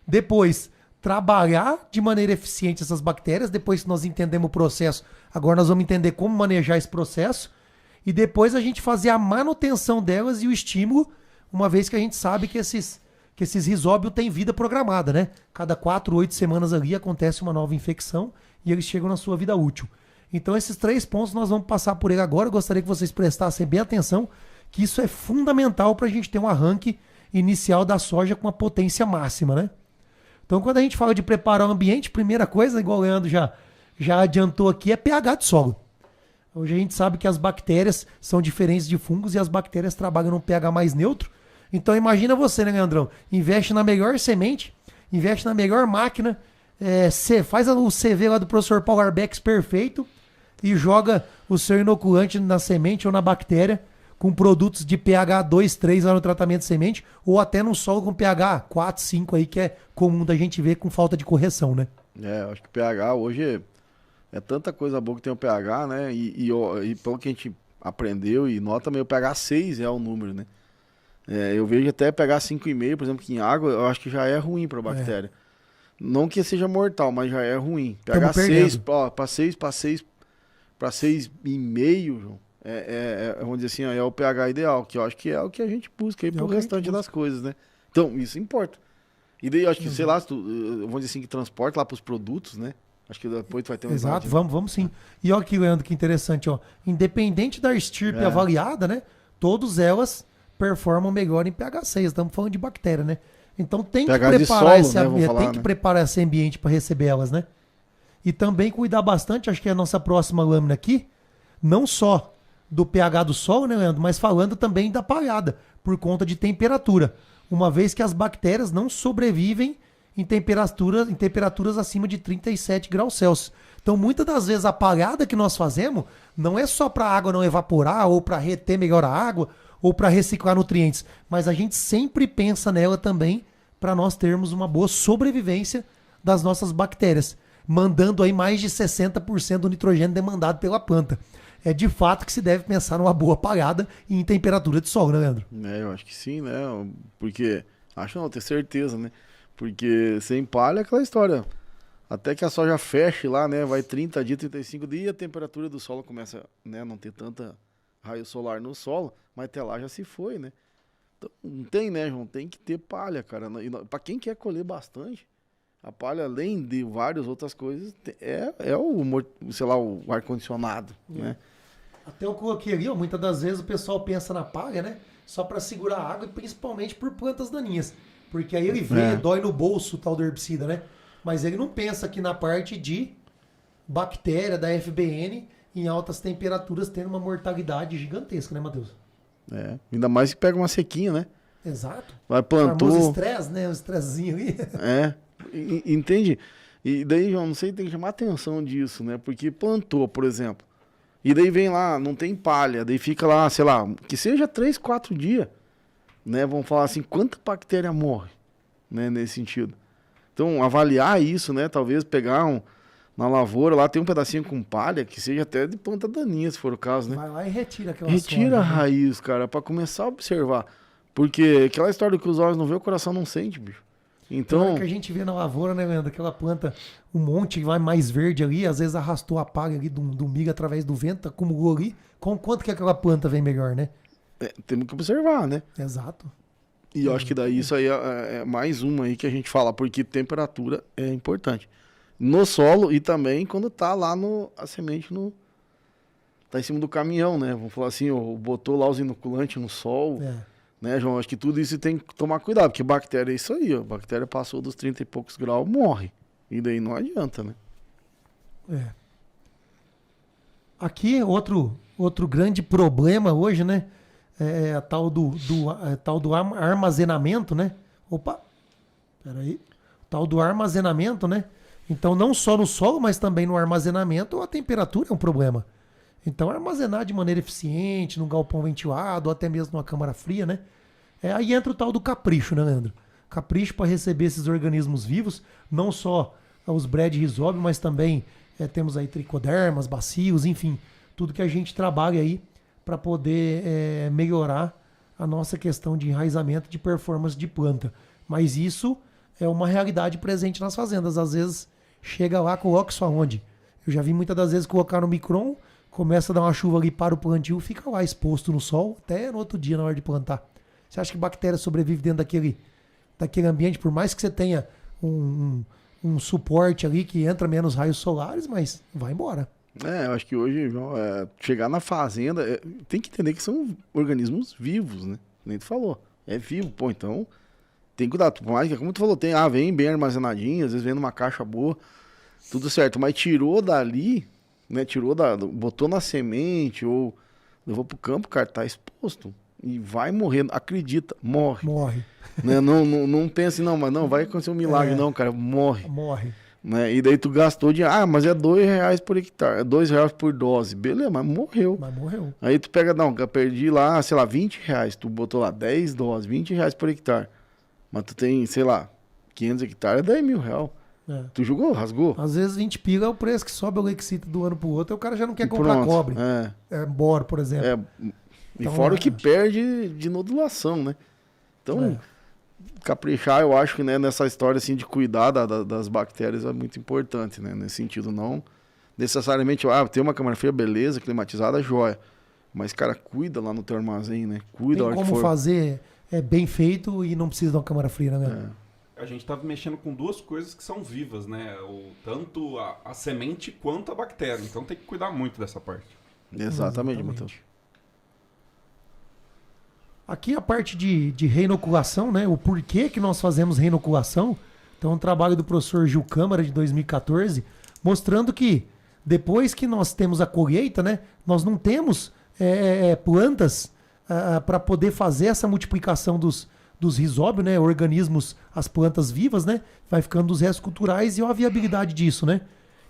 Depois, trabalhar de maneira eficiente essas bactérias. Depois que nós entendemos o processo, agora nós vamos entender como manejar esse processo. E depois a gente fazer a manutenção delas e o estímulo, uma vez que a gente sabe que esses risóbios têm vida programada, né? Cada 4, 8 semanas ali acontece uma nova infecção e eles chegam na sua vida útil. Então esses 3 pontos nós vamos passar por ele agora. Eu gostaria que vocês prestassem bem atenção, que isso é fundamental para a gente ter um arranque inicial da soja com a potência máxima, né? Então quando a gente fala de preparar o ambiente, primeira coisa, igual o Leandro já adiantou aqui, é pH de solo. Hoje a gente sabe que as bactérias são diferentes de fungos e as bactérias trabalham num pH mais neutro. Então imagina você, né, Leandrão? Investe na melhor semente, investe na melhor máquina, faz o CV lá do professor Paulo Arbex perfeito e joga o seu inoculante na semente ou na bactéria com produtos de pH 2, 3 lá no tratamento de semente ou até num solo com pH 4, 5 aí, que é comum da gente ver com falta de correção, né? Eu acho que o pH hoje é tanta coisa boa que tem o pH, né? E pelo que a gente aprendeu e nota também, o pH 6 é o número, né? Eu vejo até pH 5,5, por exemplo, que em água, eu acho que já é ruim para a bactéria. Não que seja mortal, mas já é ruim. pH 6, para 6,5, João, vamos dizer assim, é o pH ideal, que eu acho que é o que a gente busca aí pro restante das coisas, né? Então, isso importa. E daí, eu acho que, sei lá, vamos dizer assim, que transporta lá pros produtos, né? Acho que depois tu vai ter um Exato, vamos sim. E olha aqui, Leandro, que interessante, ó. Independente da estirpe avaliada, né? Todas elas performam melhor em pH 6. Estamos falando de bactéria, né? Então tem que preparar esse ambiente para receber elas, né? E também cuidar bastante, acho que é a nossa próxima lâmina aqui, não só do pH do solo, né, Leandro? Mas falando também da palhada, por conta de temperatura. Uma vez que as bactérias não sobrevivem em temperaturas acima de 37 graus Celsius. Então, muitas das vezes, a palhada que nós fazemos não é só para a água não evaporar, ou para reter melhor a água, ou para reciclar nutrientes, mas a gente sempre pensa nela também para nós termos uma boa sobrevivência das nossas bactérias, mandando aí mais de 60% do nitrogênio demandado pela planta. É de fato que se deve pensar numa boa palhada e em temperatura de solo, né, Leandro? Eu acho que sim, né? Porque, tenho certeza, né? Porque sem palha é aquela história. Até que a soja feche lá, né? Vai 30 dias, 35 dias e a temperatura do solo começa, né? Não ter tanta raio solar no solo, mas até lá já se foi, né? Então, não tem, né, João? Tem que ter palha, cara. Para quem quer colher bastante, a palha, além de várias outras coisas, o ar-condicionado, né? Até eu coloquei ali, ó, muitas das vezes o pessoal pensa na palha, né? Só para segurar a água e principalmente por plantas daninhas. Porque aí ele vê, dói no bolso o tal do herbicida, né? Mas ele não pensa aqui na parte de bactéria da FBN em altas temperaturas tendo uma mortalidade gigantesca, né, Matheus? Ainda mais que pega uma sequinha, né? Exato. Vai plantou. O estresse, né? O estressezinho ali. Entende? E daí, João, não sei, tem que chamar atenção disso, né? Porque plantou, por exemplo. E daí vem lá, não tem palha, daí fica lá, sei lá, que seja 3, 4 dias, né? Vamos falar assim, quanta bactéria morre, né? Nesse sentido. Então, avaliar isso, né? Talvez pegar na lavoura, lá tem um pedacinho com palha, que seja até de planta daninha, se for o caso, né? Vai lá e retira aquela Retira a soja, né? raiz, cara, pra começar a observar. Porque aquela história que os olhos não vê, o coração não sente, bicho. Então, Então, que a gente vê na lavoura, né, Leandro? Aquela planta, um monte que vai mais verde ali, às vezes arrastou a palha ali do milho através do vento, acumulou ali. Com quanto que aquela planta vem melhor, né? temos que observar, né? Exato. E eu acho que daí isso aí é mais uma aí que a gente fala, porque temperatura é importante. No solo e também quando tá lá a semente tá em cima do caminhão, né? Vamos falar assim, botou lá os inoculantes no sol, né, João? Acho que tudo isso tem que tomar cuidado, porque bactéria é isso aí, ó. Bactéria passou dos 30 e poucos graus, morre. E daí não adianta, né? Aqui, outro grande problema hoje, né? É a tal do armazenamento, né? Opa, peraí. Tal do armazenamento, né? Então, não só no solo, mas também no armazenamento, a temperatura é um problema. Então, armazenar de maneira eficiente, num galpão ventilado, ou até mesmo numa câmara fria, né? Aí entra o tal do capricho, né, Leandro? Capricho para receber esses organismos vivos, não só os Bradyrhizobia, mas também temos aí tricodermas, bacilos, enfim, tudo que a gente trabalha aí para poder melhorar a nossa questão de enraizamento, de performance de planta. Mas isso é uma realidade presente nas fazendas. Às vezes chega lá, coloca isso aonde? Eu já vi muitas das vezes colocar no micron, começa a dar uma chuva ali para o plantio, fica lá exposto no sol até no outro dia na hora de plantar. Você acha que bactéria sobrevive dentro daquele ambiente, por mais que você tenha um suporte ali que entra menos raios solares, mas vai embora. Eu acho que hoje, João, chegar na fazenda, tem que entender que são organismos vivos, né? Nem tu falou. É vivo, pô, então tem que cuidar. Por mais que, como tu falou, vem bem armazenadinho, às vezes vem numa caixa boa, tudo certo. Mas tirou dali, né? Botou na semente ou levou pro campo, cara, tá exposto. E vai morrer, acredita, morre. Morre. Né? Não pense, não, mas não vai acontecer um milagre, não, cara, morre. Morre. Né? E daí tu gastou dinheiro, mas é R$2 por hectare, é R$2 por dose, beleza, mas morreu. Aí tu pega, eu perdi lá, sei lá, R$20, tu botou lá 10 doses, R$20 por hectare, mas tu tem, sei lá, 500 hectares, é R$10.000. Tu jogou, rasgou? Às vezes 20 pila é o preço que sobe o Lexita do ano pro outro, aí o cara já não quer comprar cobre. Boro, por exemplo. E então, fora o que perde de nodulação, né? Então, caprichar, eu acho que, né, nessa história assim, de cuidar das bactérias é muito importante, né? Nesse sentido, não necessariamente, ter uma câmara fria, beleza, climatizada, joia. Mas, cara, cuida lá no teu armazém, né? Cuida a hora que for. Como fazer bem feito e não precisa de uma câmara fria, né? A gente tá mexendo com duas coisas que são vivas, né? Tanto a semente quanto a bactéria. Então tem que cuidar muito dessa parte. Exatamente. Matheus. Aqui a parte de reinoculação, né? O porquê que nós fazemos reinoculação. Então, um trabalho do professor Gil Câmara, de 2014, mostrando que depois que nós temos a colheita, né? Nós não temos plantas para poder fazer essa multiplicação dos rizóbios, né? Organismos, as plantas vivas, né? Vai ficando dos restos culturais e a viabilidade disso, né?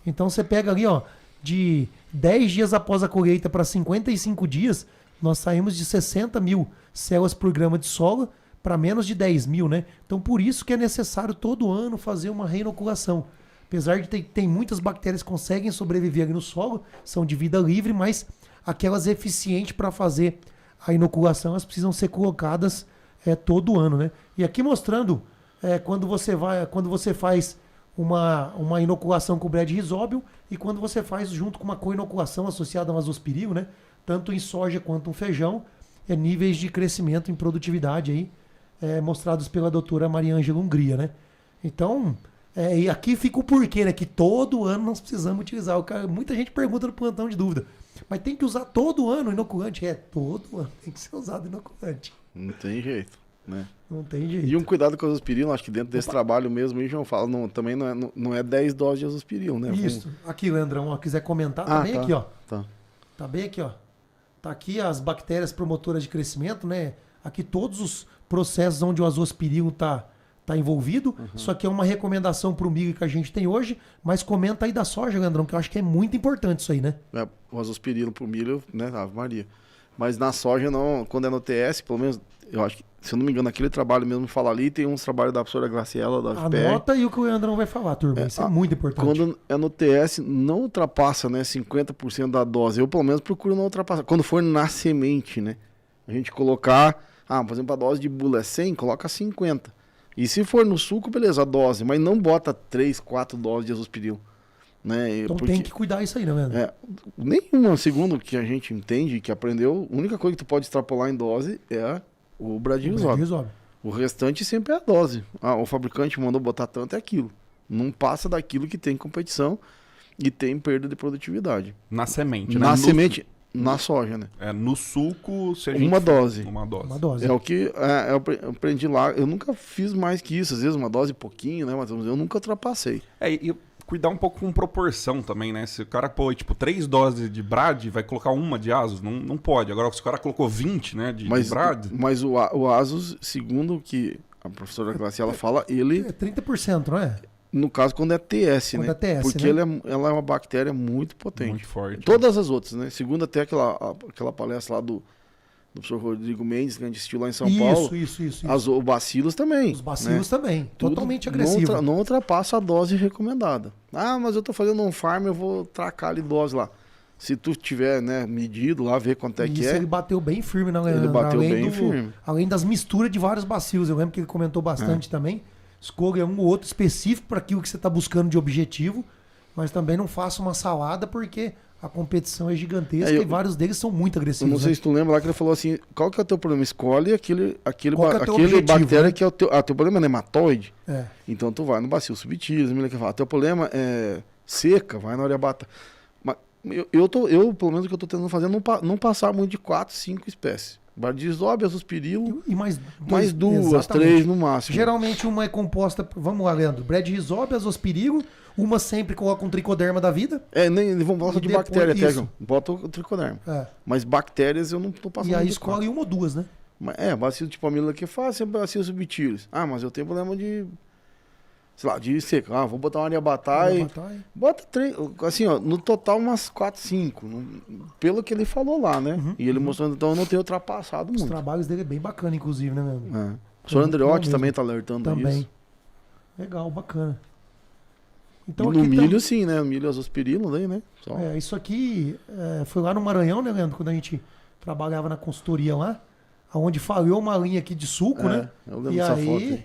Então, você pega ali, ó, de 10 dias após a colheita para 55 dias, nós saímos de 60 mil células por grama de solo para menos de 10 mil, né? Então, por isso que é necessário todo ano fazer uma reinoculação. Apesar de tem muitas bactérias que conseguem sobreviver ali no solo, são de vida livre, mas aquelas eficientes para fazer a inoculação, elas precisam ser colocadas todo ano, né? E aqui mostrando quando você faz uma inoculação com o Bradyrhizobium e quando você faz junto com uma co-inoculação associada a azospirilo, né? Tanto em soja quanto em feijão, níveis de crescimento em produtividade aí, mostrados pela doutora Mariângela Hungria, né? Então, e aqui fica o porquê, né? Que todo ano nós precisamos utilizar. Muita gente pergunta no plantão de dúvida. Mas tem que usar todo ano inoculante. Todo ano tem que ser usado inoculante. Não tem jeito, né? Não tem jeito. E um cuidado com a azospirina, acho que dentro desse trabalho mesmo, aí, João fala, também não é 10 doses de azospirina, né? Isso. Aqui, Leandrão, ó, quiser comentar, tá bem aqui, ó. Tá bem aqui, ó. Tá aqui as bactérias promotoras de crescimento, né? Aqui todos os processos onde o azospirilo tá envolvido. Isso aqui é uma recomendação pro milho que a gente tem hoje, mas comenta aí da soja, Leandrão, que eu acho que é muito importante isso aí, né? O azospirilo pro milho, né? Ave Maria. Mas na soja, não, quando é no TS, pelo menos, eu acho que, se eu não me engano, aquele trabalho mesmo fala ali, tem uns trabalhos da professora Graciela, da UFPR. Anota aí o que o Leandrão vai falar, turma. Isso é muito importante. Quando é no TS, não ultrapassa, né, 50% da dose. Eu, pelo menos, procuro não ultrapassar. Quando for na semente, né? A gente colocar, por exemplo, a dose de bula é 100, coloca 50. E se for no suco, beleza, a dose. Mas não bota 3, 4 doses de azospirilo. Né? Então tem que cuidar isso aí, né, Leandro? Nenhuma, segundo o que a gente entende, que aprendeu, a única coisa que tu pode extrapolar em dose é o Bradyrhizobia. O restante sempre é a dose. O fabricante mandou botar tanto, é aquilo. Não passa daquilo que tem competição e tem perda de produtividade. Na semente, né? Na semente, na soja, né? No suco, se a gente Uma dose. Uma dose. Uma dose. É o que eu aprendi lá. Eu nunca fiz mais que isso. Às vezes uma dose pouquinho, né? Mas eu nunca ultrapassei. E cuidar um pouco com proporção também, né? Se o cara pôr, 3 doses de Brad, vai colocar uma de Asus, não pode. Agora, se o cara colocou 20, né, de Brad... Mas o Asus, segundo o que a professora Graciela fala, ele... É 30%, não é? No caso, quando é TS, quando né? É TS, porque né? ela é uma bactéria muito potente. Muito forte. Todas as outras, né? Segundo até aquela palestra lá do professor Rodrigo Mendes, que a gente assistiu lá em São Paulo. Isso. Os bacilos também. Os bacilos também. Tudo Totalmente agressivo. Não ultrapassa a dose recomendada. Mas eu tô fazendo um farm, eu vou tracar ali dose lá. Se tu tiver, né, medido lá, ver quanto é que é. Ele bateu bem firme, não, Ele bateu bem firme. Além das misturas de vários bacilos. Eu lembro que ele comentou bastante também. Escolha um ou outro específico para aquilo que você está buscando de objetivo, mas também não faça uma salada, porque a competição é gigantesca e vários deles são muito agressivos. Eu não sei se tu lembra lá que ele falou assim, qual que é o teu problema? Escolhe aquele objetivo, bactéria, né? que é o teu problema é nematóide. É. Então tu vai no bacilo subtilis, que fala, teu problema é seca, vai na oreabata. Mas eu pelo menos o que eu tô tentando fazer é não passar muito de 4, 5 espécies. Bradyrhizobia, azospirilo e mais duas, exatamente. 3 no máximo. Geralmente uma é composta, vamos lá, Leandro, Bradyrhizobia, azospirilo, uma sempre coloca um tricoderma da vida. Nem vamos falar de depois, bactéria até, isso. João. Bota o tricoderma. É. Mas bactérias eu não tô passando. E aí de escolhe uma ou duas, né? Bacilo tipo amílala que faz, sempre bacilo subtilis. Mas eu tenho problema de, sei lá, de seca. Vou botar uma areabatai. Bota 3, assim, ó, no total umas 4, 5. Pelo que ele falou lá, né? E ele mostrando, então eu não tenho ultrapassado muito. Os trabalhos dele é bem bacana, inclusive, né, meu? O professor Andreotti também tá alertando isso. Legal, bacana. Então, e no milho, sim, né? O milho azospirilo, daí, né? Isso aqui foi lá no Maranhão, né, Leandro? Quando a gente trabalhava na consultoria lá, onde falhou uma linha aqui de suco, né? Eu lembro e dessa aí, foto aí.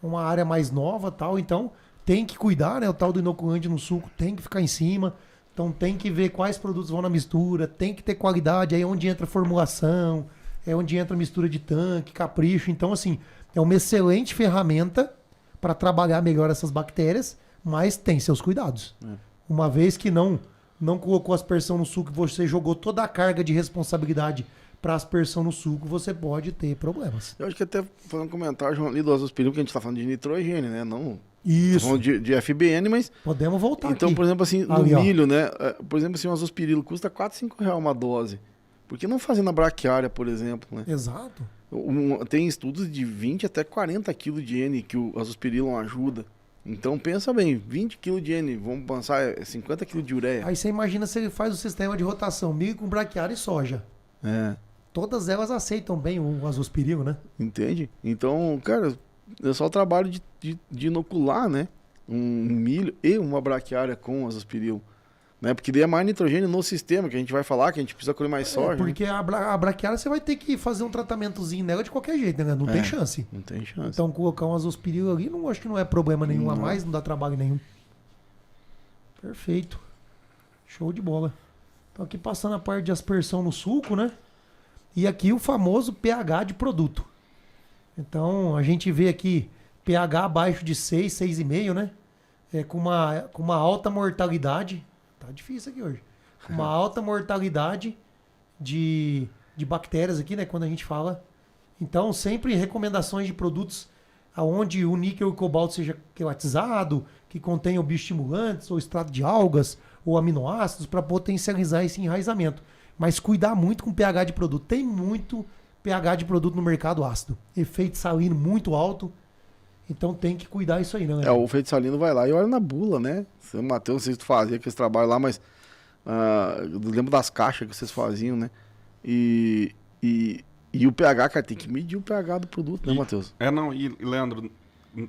Uma área mais nova e tal. Então, tem que cuidar, né? O tal do inoculante no suco tem que ficar em cima. Então, tem que ver quais produtos vão na mistura, tem que ter qualidade. Aí é onde entra formulação, é onde entra mistura de tanque, capricho. Então, assim, é uma excelente ferramenta para trabalhar melhor essas bactérias, mas tem seus cuidados. Uma vez que não colocou aspersão no suco, você jogou toda a carga de responsabilidade para aspersão no suco, você pode ter problemas. Eu acho que até fazer um comentário, João, ali do azospirilo, que a gente tá falando de nitrogênio, né? Não... Isso. Tá falando de FBN, mas... Podemos voltar então, aqui. por exemplo, assim, no Ali, milho, né? Por exemplo, assim, um azospirilo custa 4, 5 reais uma dose. Por que não fazer na braquiária, por exemplo, né? Exato. Tem estudos de 20 até 40 kg de N que o azospirilo ajuda. Então pensa bem, 20 kg de N, vamos pensar, 50 kg de ureia. Aí você imagina se ele faz o sistema de rotação, milho com braquiária e soja. Todas elas aceitam bem o azospirilo, né? Entende? Então, cara, é só o trabalho de inocular, né? Um milho e uma braquiária com azospirilo. Né? Porque daí é mais nitrogênio no sistema, que a gente vai falar, que a gente precisa colher mais soja. Porque a braquiária você vai ter que fazer um tratamentozinho nela de qualquer jeito, né? Não tem chance. Não tem chance. Então colocar um azospirilo ali, acho que não é problema nenhum a mais, não dá trabalho nenhum. Perfeito. Show de bola. Então aqui passando a parte de aspersão no suco, né? E aqui o famoso pH de produto. Então a gente vê aqui pH abaixo de 6, 6,5, né? Com uma alta mortalidade. Tá difícil aqui hoje. uma alta mortalidade de bactérias aqui, né? Quando a gente fala. Então, sempre recomendações de produtos onde o níquel e o cobalto seja quelatizado, que contenham bioestimulantes, ou extrato de algas, ou aminoácidos, para potencializar esse enraizamento. Mas cuidar muito com o pH de produto. Tem muito pH de produto no mercado ácido. Efeito salino muito alto. Então tem que cuidar isso aí, né? O efeito salino vai lá e olha na bula, né? Matheus, não sei se tu fazia aquele trabalho lá, mas eu lembro das caixas que vocês faziam, né? E o pH, cara, tem que medir o pH do produto, né, Matheus? E Leandro,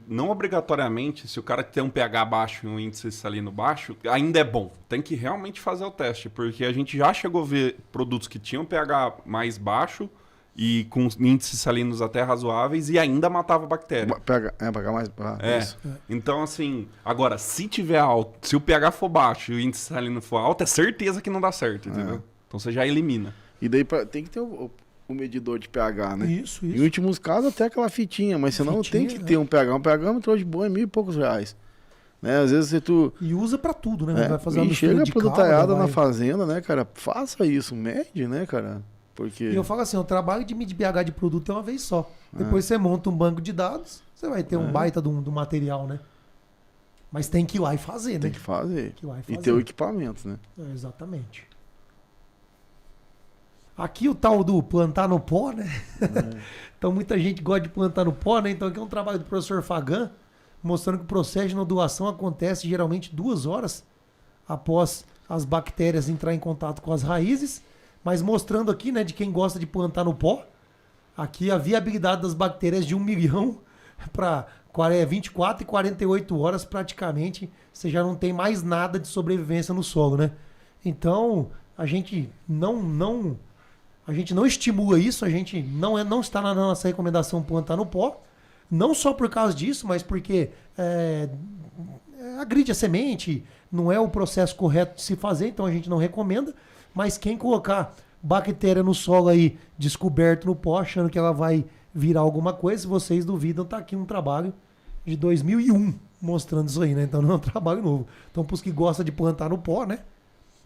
não obrigatoriamente, se o cara tem um pH baixo e um índice salino baixo, ainda é bom. Tem que realmente fazer o teste, porque a gente já chegou a ver produtos que tinham pH mais baixo e com índices salinos até razoáveis e ainda matava bactéria. pH mais baixo. Então, assim, agora, se tiver alto, se o pH for baixo e o índice salino for alto, é certeza que não dá certo, entendeu? Então você já elimina. E daí tem que ter o medidor de pH, né? Isso. Em últimos casos, até aquela fitinha, mas senão tem que ter um pH. Um pH de boa é R$1.000 e poucos. Né? Às vezes E usa pra tudo, né? Vai fazer uma e mistura chega de produtaiada calda, na fazenda, né, cara? Faça isso, mede, né, cara? Porque... E eu falo assim, o trabalho de medir pH de produto é uma vez só. Depois você monta um banco de dados, você vai ter um baita do material, né? Mas tem que ir lá e fazer, né? Tem que fazer. Que ir lá E ter o equipamento, né? Exatamente. Aqui o tal do plantar no pó, né? Então muita gente gosta de plantar no pó, né? Então aqui é um trabalho do professor Fagan, mostrando que o processo de nodulação acontece geralmente 2 horas após as bactérias entrar em contato com as raízes, mas mostrando aqui, né, de quem gosta de plantar no pó, aqui a viabilidade das bactérias de 1 milhão para 24 e 48 horas praticamente, você já não tem mais nada de sobrevivência no solo, né? Então, a gente não estimula isso, a gente não está na nossa recomendação plantar no pó, não só por causa disso, mas porque agride a semente, não é o processo correto de se fazer, então a gente não recomenda, mas quem colocar bactéria no solo aí, descoberto no pó, achando que ela vai virar alguma coisa, se vocês duvidam, tá aqui um trabalho de 2001 mostrando isso aí, né? Então não é um trabalho novo. Então, para os que gostam de plantar no pó, né?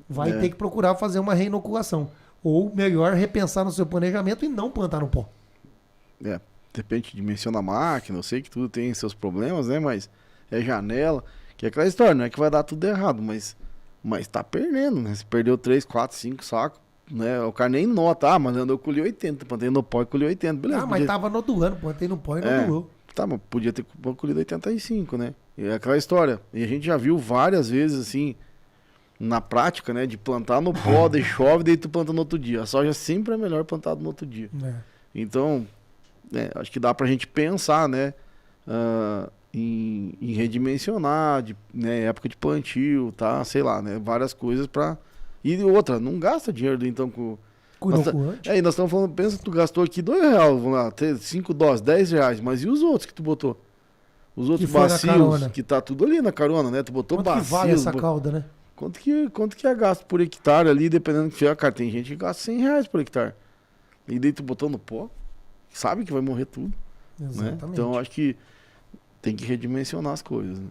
Vai ter que procurar fazer uma reinoculação. Ou, melhor, repensar no seu planejamento e não plantar no pó. De repente dimensiona a máquina, eu sei que tudo tem seus problemas, né? Mas é janela, que é aquela história, não é que vai dar tudo errado, mas tá perdendo, né? Se perdeu 3, 4, 5 sacos, né? O cara nem nota, mas eu colhi 80, plantei no pó e colhi 80, beleza. Mas tava nodulando, plantei no pó e nodulou. Tá, mas podia ter colhido 85, né? E é aquela história. E a gente já viu várias vezes, assim, na prática, né? De plantar no pó, daí chove, daí tu planta no outro dia. A soja sempre é melhor plantada no outro dia. Então, acho que dá pra gente pensar, né? Em redimensionar, né, época de plantio, tá? Sei lá, né? Várias coisas pra... E outra, não gasta dinheiro, então, com... E nós estamos falando, pensa que tu gastou aqui R$2, vamos lá, 5 doses, R$10, mas e os outros que tu botou? Os outros bacios, que tá tudo ali na carona, né? Tu botou bacios. Quanto que vale essa cauda, né? Quanto que é gasto por hectare ali, dependendo do que é, cara, tem gente que gasta R$100 por hectare. E daí tu botou no pó, sabe que vai morrer tudo. Exatamente. Né? Então, acho que tem que redimensionar as coisas, né?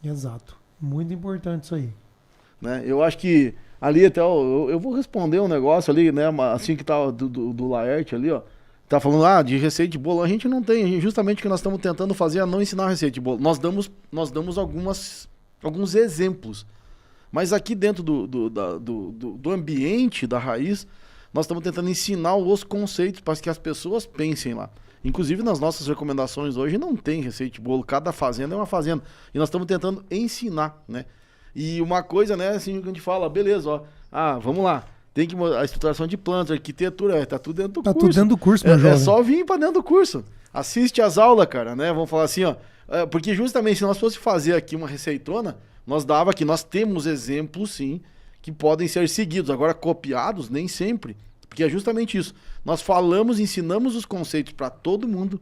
Exato. Muito importante isso aí. Né? Eu acho que ali até eu vou responder um negócio ali, né? Assim que tá do Laerte ali, ó. Tá falando de receita de bolo. A gente não tem, justamente o que nós estamos tentando fazer é não ensinar receita de bolo. Nós damos alguns exemplos. Mas aqui dentro do ambiente da raiz, nós estamos tentando ensinar os conceitos para que as pessoas pensem lá. Inclusive nas nossas recomendações hoje não tem receita de bolo. Cada fazenda é uma fazenda. E nós estamos tentando ensinar, né? E uma coisa, né, assim, que a gente fala, beleza, ó. Vamos lá. Tem que a estruturação de plantas, arquitetura, tá tudo dentro do curso. Tá tudo dentro do curso, meu jovem. É só vir para dentro do curso. Assiste as aulas, cara, né? Vamos falar assim, ó. Porque justamente se nós fosse fazer aqui uma receitona, nós temos exemplos, sim, que podem ser seguidos. Agora, copiados, nem sempre. Porque é justamente isso. Nós ensinamos os conceitos para todo mundo.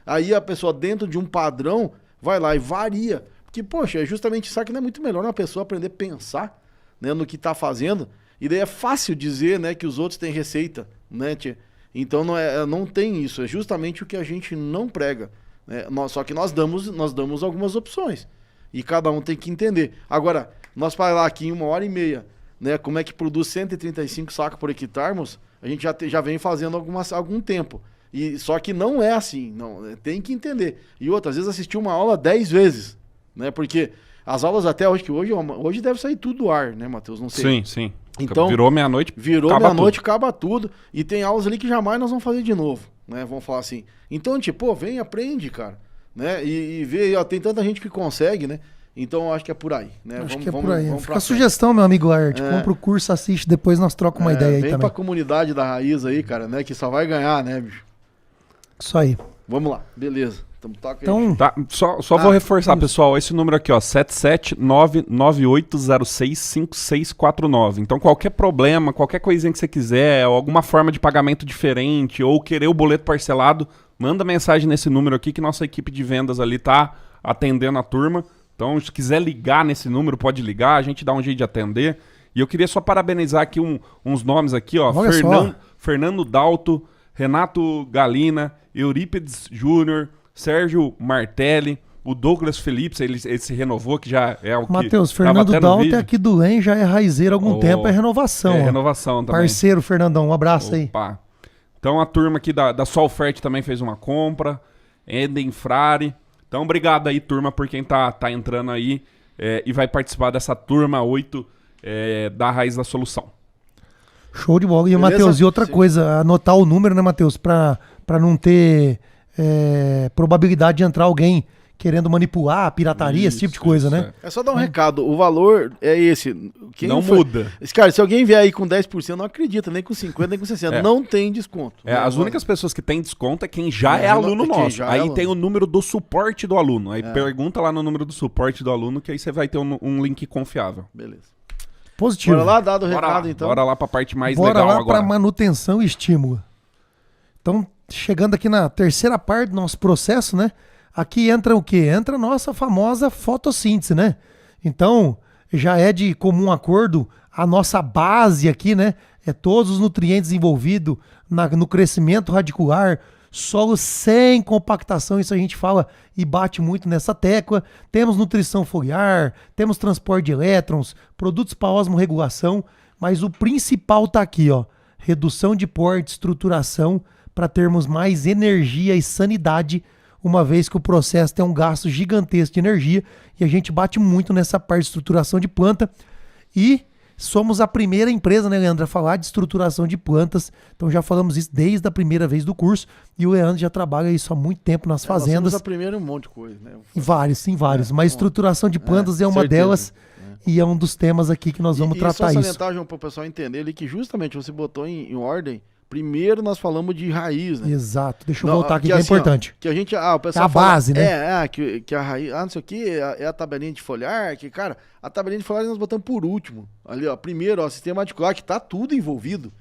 Aí a pessoa, dentro de um padrão, vai lá e varia. Porque, poxa, é justamente isso que não é muito melhor uma pessoa aprender a pensar, né, no que está fazendo. E daí é fácil dizer, né, que os outros têm receita, né, tia? Então não tem isso. É justamente o que a gente não prega. Né? Só que nós damos algumas opções. E cada um tem que entender. Agora, nós para lá aqui em 1h30, né, como é que produz 135 sacos por hectare, a gente já vem fazendo algum tempo. E, só que não é assim, não, tem que entender. E outra, às vezes assisti uma aula 10 vezes, né, porque as aulas até hoje deve sair tudo do ar, né, Matheus? Não sei. Sim. Então, virou meia-noite, acaba tudo. E tem aulas ali que jamais nós vamos fazer de novo, né? Vamos falar assim. Então, tipo, vem, aprende, cara, né? E vê, ó, tem tanta gente que consegue, né? Então, eu acho que é por aí, né? Acho que é por aí. Fica a sugestão, meu amigo Laerte. Compra o curso, assiste, depois nós trocamos uma ideia aí vem também. Vem pra comunidade da Raiz aí, cara, né? Que só vai ganhar, né, bicho? Isso aí. Vamos lá, beleza. Então, tá, só vou reforçar, pessoal, esse número aqui, ó, 77998065649. Então, qualquer problema, qualquer coisinha que você quiser, alguma forma de pagamento diferente, ou querer o boleto parcelado, manda mensagem nesse número aqui que nossa equipe de vendas ali tá atendendo a turma. Então, se quiser ligar nesse número, pode ligar, a gente dá um jeito de atender. E eu queria só parabenizar aqui uns nomes aqui, ó, Fernando Dalto, Renato Galina, Eurípides Júnior, Sérgio Martelli, o Douglas Felipe, ele se renovou, que já é o que... Matheus, Fernando Dalto é aqui do LEM, já é raizeiro há algum tempo, é renovação. É renovação também. Parceiro, Fernandão, um abraço aí. Então a turma aqui da Solfert também fez uma compra, Eden Frari. Então obrigado aí, turma, por quem tá entrando aí e vai participar dessa turma 8 da Raiz da Solução. Show de bola. E, Matheus, e outra coisa, anotar o número, né, Matheus, pra não ter... probabilidade de entrar alguém querendo manipular, pirataria, esse tipo de coisa, né? É só dar um recado, o valor é esse. Não muda. Cara, se alguém vier aí com 10%, não acredita, nem com 50%, nem com 60%. Não tem desconto. As únicas pessoas que têm desconto é quem já é aluno nosso. Aí tem o número do suporte do aluno. Aí pergunta lá no número do suporte do aluno, que aí você vai ter um link confiável. Beleza. Positivo. Bora lá, dado o recado, então. Bora lá pra parte mais legal agora. Bora lá pra manutenção e estímulo. Então, chegando aqui na terceira parte do nosso processo, né? Aqui entra o quê? Entra a nossa famosa fotossíntese, né? Então, já é de comum acordo a nossa base aqui, né? É todos os nutrientes envolvidos no crescimento radicular, solo sem compactação, isso a gente fala e bate muito nessa tecla. Temos nutrição foliar, temos transporte de elétrons, produtos para osmorregulação, mas o principal tá aqui, ó. Redução de porte, estruturação, para termos mais energia e sanidade, uma vez que o processo tem um gasto gigantesco de energia e a gente bate muito nessa parte de estruturação de planta. E somos a primeira empresa, né, Leandro, a falar de estruturação de plantas. Então já falamos isso desde a primeira vez do curso e o Leandro já trabalha isso há muito tempo nas fazendas. Nós somos a primeira em um monte de coisa, né? Vários. Mas estruturação de plantas é uma delas. E é um dos temas aqui que nós vamos tratar isso. E só salientar, João, para o pessoal entender ali que justamente você botou em ordem. Primeiro nós falamos de raiz, né? Exato. Deixa eu voltar aqui que é importante. Ó, que a gente, o pessoal é a base, né? Que a raiz, não sei o que, é a tabelinha de foliar, que, cara, a tabelinha de foliar nós botamos por último. Ali, ó, primeiro, ó, sistema radicular, que tá tudo envolvido.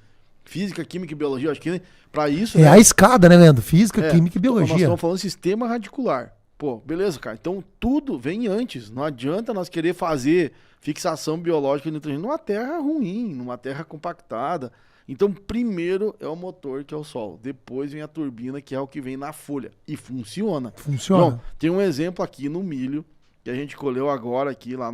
Física, química e biologia, acho que para isso... É a escada, né, Leandro? Física, química e biologia. Nós estamos falando sistema radicular. Pô, beleza, cara. Então tudo vem antes. Não adianta nós querer fazer fixação biológica de nitrogênio numa terra ruim, numa terra compactada. Então, primeiro é o motor, que é o solo. Depois vem a turbina, que é o que vem na folha. E funciona. Não, tem um exemplo aqui no milho, que a gente colheu agora aqui, lá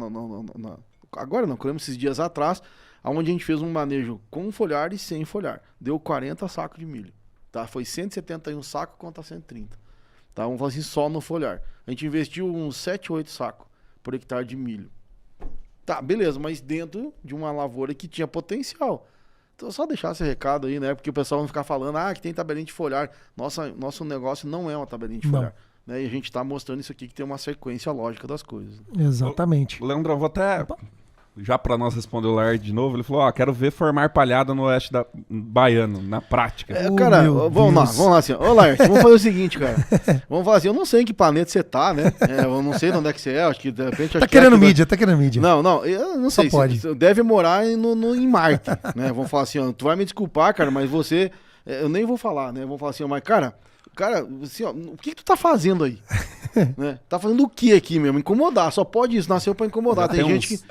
agora não, colhemos esses dias atrás, onde a gente fez um manejo com foliar e sem foliar. Deu 40 sacos de milho. Tá? Foi 171 sacos contra 130. Tá? Vamos falar assim, só no foliar. A gente investiu uns 7, 8 sacos por hectare de milho. Tá, beleza, mas dentro de uma lavoura que tinha potencial. Então, só deixar esse recado aí, né? Porque o pessoal vai ficar falando, que tem tabelinha de foliar. Nosso negócio não é uma tabelinha de foliar. Né? E a gente tá mostrando isso aqui, que tem uma sequência lógica das coisas. Exatamente. Leandro, eu vou até... Já para nós responder o Laerte de novo, ele falou, quero ver formar palhada no oeste baiano, na prática. Cara, vamos lá assim, ô Laerte, vamos fazer o seguinte, cara. Vamos falar assim, eu não sei em que planeta você tá, né? Eu não sei de onde é que você é, acho que de repente... Tá querendo mídia. Não, eu não sei. Você deve morar em Marte, né? Vamos falar assim, tu vai me desculpar, cara, mas você... Eu nem vou falar, né? Vamos falar assim, mas cara, assim, o que tu tá fazendo aí? Né? Tá fazendo o que aqui mesmo? Incomodar, só pode isso, nasceu pra incomodar.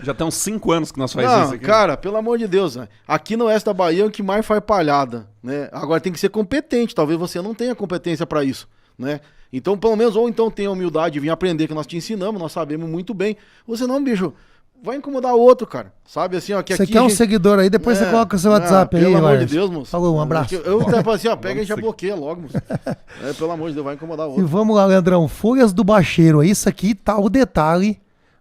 Já tem uns 5 anos que nós fazemos isso aqui. Cara, pelo amor de Deus, né? Aqui no oeste da Bahia é o que mais faz palhada, né? Agora tem que ser competente, talvez você não tenha competência pra isso, né? Então, pelo menos, ou então tenha a humildade de vir aprender que nós te ensinamos, nós sabemos muito bem. Você não, bicho, vai incomodar outro, cara. Sabe assim, ó, que Você aqui quer um a gente- seguidor aí, depois você coloca o seu WhatsApp aí, pelo amor de Laércio. Deus, moço. Falou, um abraço. Eu até falo assim, ó, pega e já Vamos bloqueia logo, moço. Pelo amor de Deus, vai incomodar o E outro. vamos lá, Leandrão. Folhas do bacheiro. Isso aqui tá o detalhe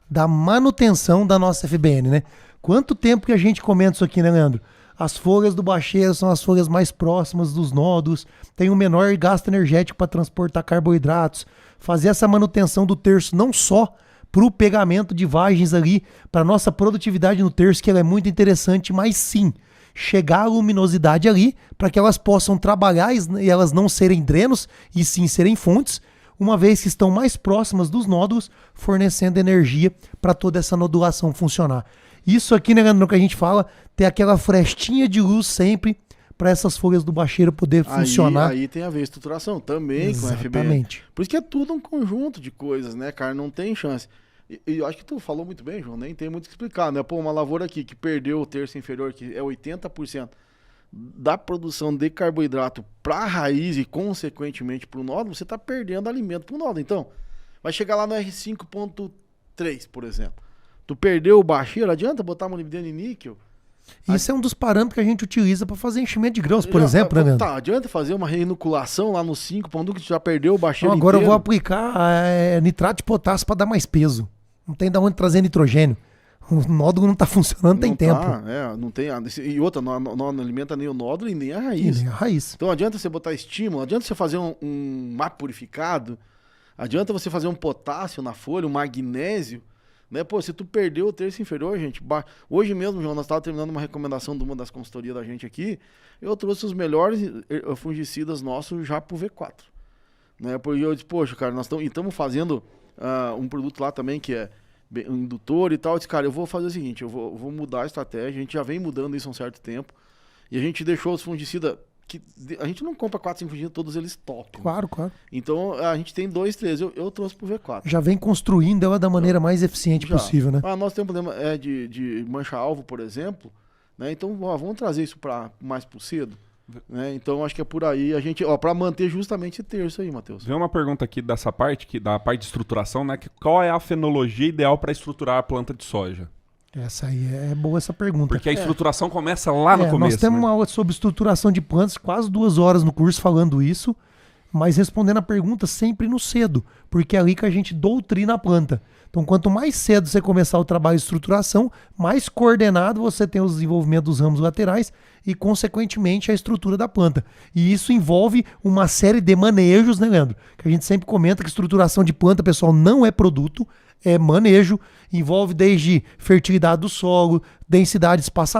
da manutenção da nossa FBN, né? Quanto tempo que a gente comenta isso aqui, né, Leandro? As folhas do bacheiro são as folhas mais próximas dos nódulos, tem um menor gasto energético para transportar carboidratos, fazer essa manutenção do terço não só para o pegamento de vagens ali, para nossa produtividade no terço, que ela é muito interessante, mas sim, chegar a luminosidade ali para que elas possam trabalhar e elas não serem drenos, e sim serem fontes, uma vez que estão mais próximas dos nódulos, fornecendo energia para toda essa nodulação funcionar. Isso aqui, né, Leandro, que a gente fala, ter aquela frestinha de luz sempre para essas folhas do bacheiro poder funcionar. Aí tem a ver a estruturação também com a FBN. Exatamente. Por isso que é tudo um conjunto de coisas, né, cara? Não tem chance. E eu acho que tu falou muito bem, João, nem tem muito o que explicar, né? Pô, uma lavoura aqui que perdeu o terço inferior, que é 80% da produção de carboidrato para a raiz e, consequentemente, para o nódulo, você está perdendo alimento para o nódulo. Então, vai chegar lá no R5.3, por exemplo. Tu perdeu o bacheiro, adianta botar molibdeno e níquel? Isso é um dos parâmetros que a gente utiliza para fazer enchimento de grãos, por exemplo, né, Leandro? Tá, adianta fazer uma reinoculação lá no 5.1 que tu já perdeu o bacheiro Então, agora eu inteiro? vou aplicar nitrato de potássio para dar mais peso. Não tem da onde trazer nitrogênio. O nódulo não está funcionando, tem Não tempo. tá, não tem. E outra, não alimenta nem o nódulo e nem a E raiz. nem a raiz. Então adianta você botar estímulo, adianta você fazer um MAP purificado, adianta você fazer um potássio na folha, um magnésio, né? Pô, se tu perdeu o terço inferior, gente, hoje mesmo, João, nós estávamos terminando uma recomendação de uma das consultorias da gente aqui, eu trouxe os melhores fungicidas nossos já pro V4, né? Porque eu disse, poxa, cara, nós estamos fazendo um produto lá também que é um indutor e tal. Eu disse, cara, eu vou fazer o seguinte, eu vou mudar a estratégia, a gente já vem mudando isso há um certo tempo, e a gente deixou os fungicidas, que a gente não compra 4, 5 fungicidas, todos eles top. Né? Claro, claro. Então a gente tem 2, 3, eu trouxe pro V4. Já vem construindo ela da maneira mais eficiente Já. possível, né? Nós temos problema de mancha-alvo, por exemplo, né? Então vamos trazer isso para mais pro cedo. Né? Então acho que é por aí a gente, para manter justamente esse terço aí, Matheus. Vem uma pergunta aqui dessa parte, da parte de estruturação, né? Qual é a fenologia ideal para estruturar a planta de soja? Essa aí é boa essa pergunta. Porque a estruturação começa lá no começo. Nós temos né? uma aula sobre estruturação de plantas, quase 2 horas no curso falando isso, mas respondendo a pergunta sempre no cedo, porque é ali que a gente doutrina a planta. Então, quanto mais cedo você começar o trabalho de estruturação, mais coordenado você tem o desenvolvimento dos ramos laterais e, consequentemente, a estrutura da planta. E isso envolve uma série de manejos, né, Leandro? Que a gente sempre comenta que estruturação de planta, pessoal, não é produto, é manejo, envolve desde fertilidade do solo, densidade de espaço,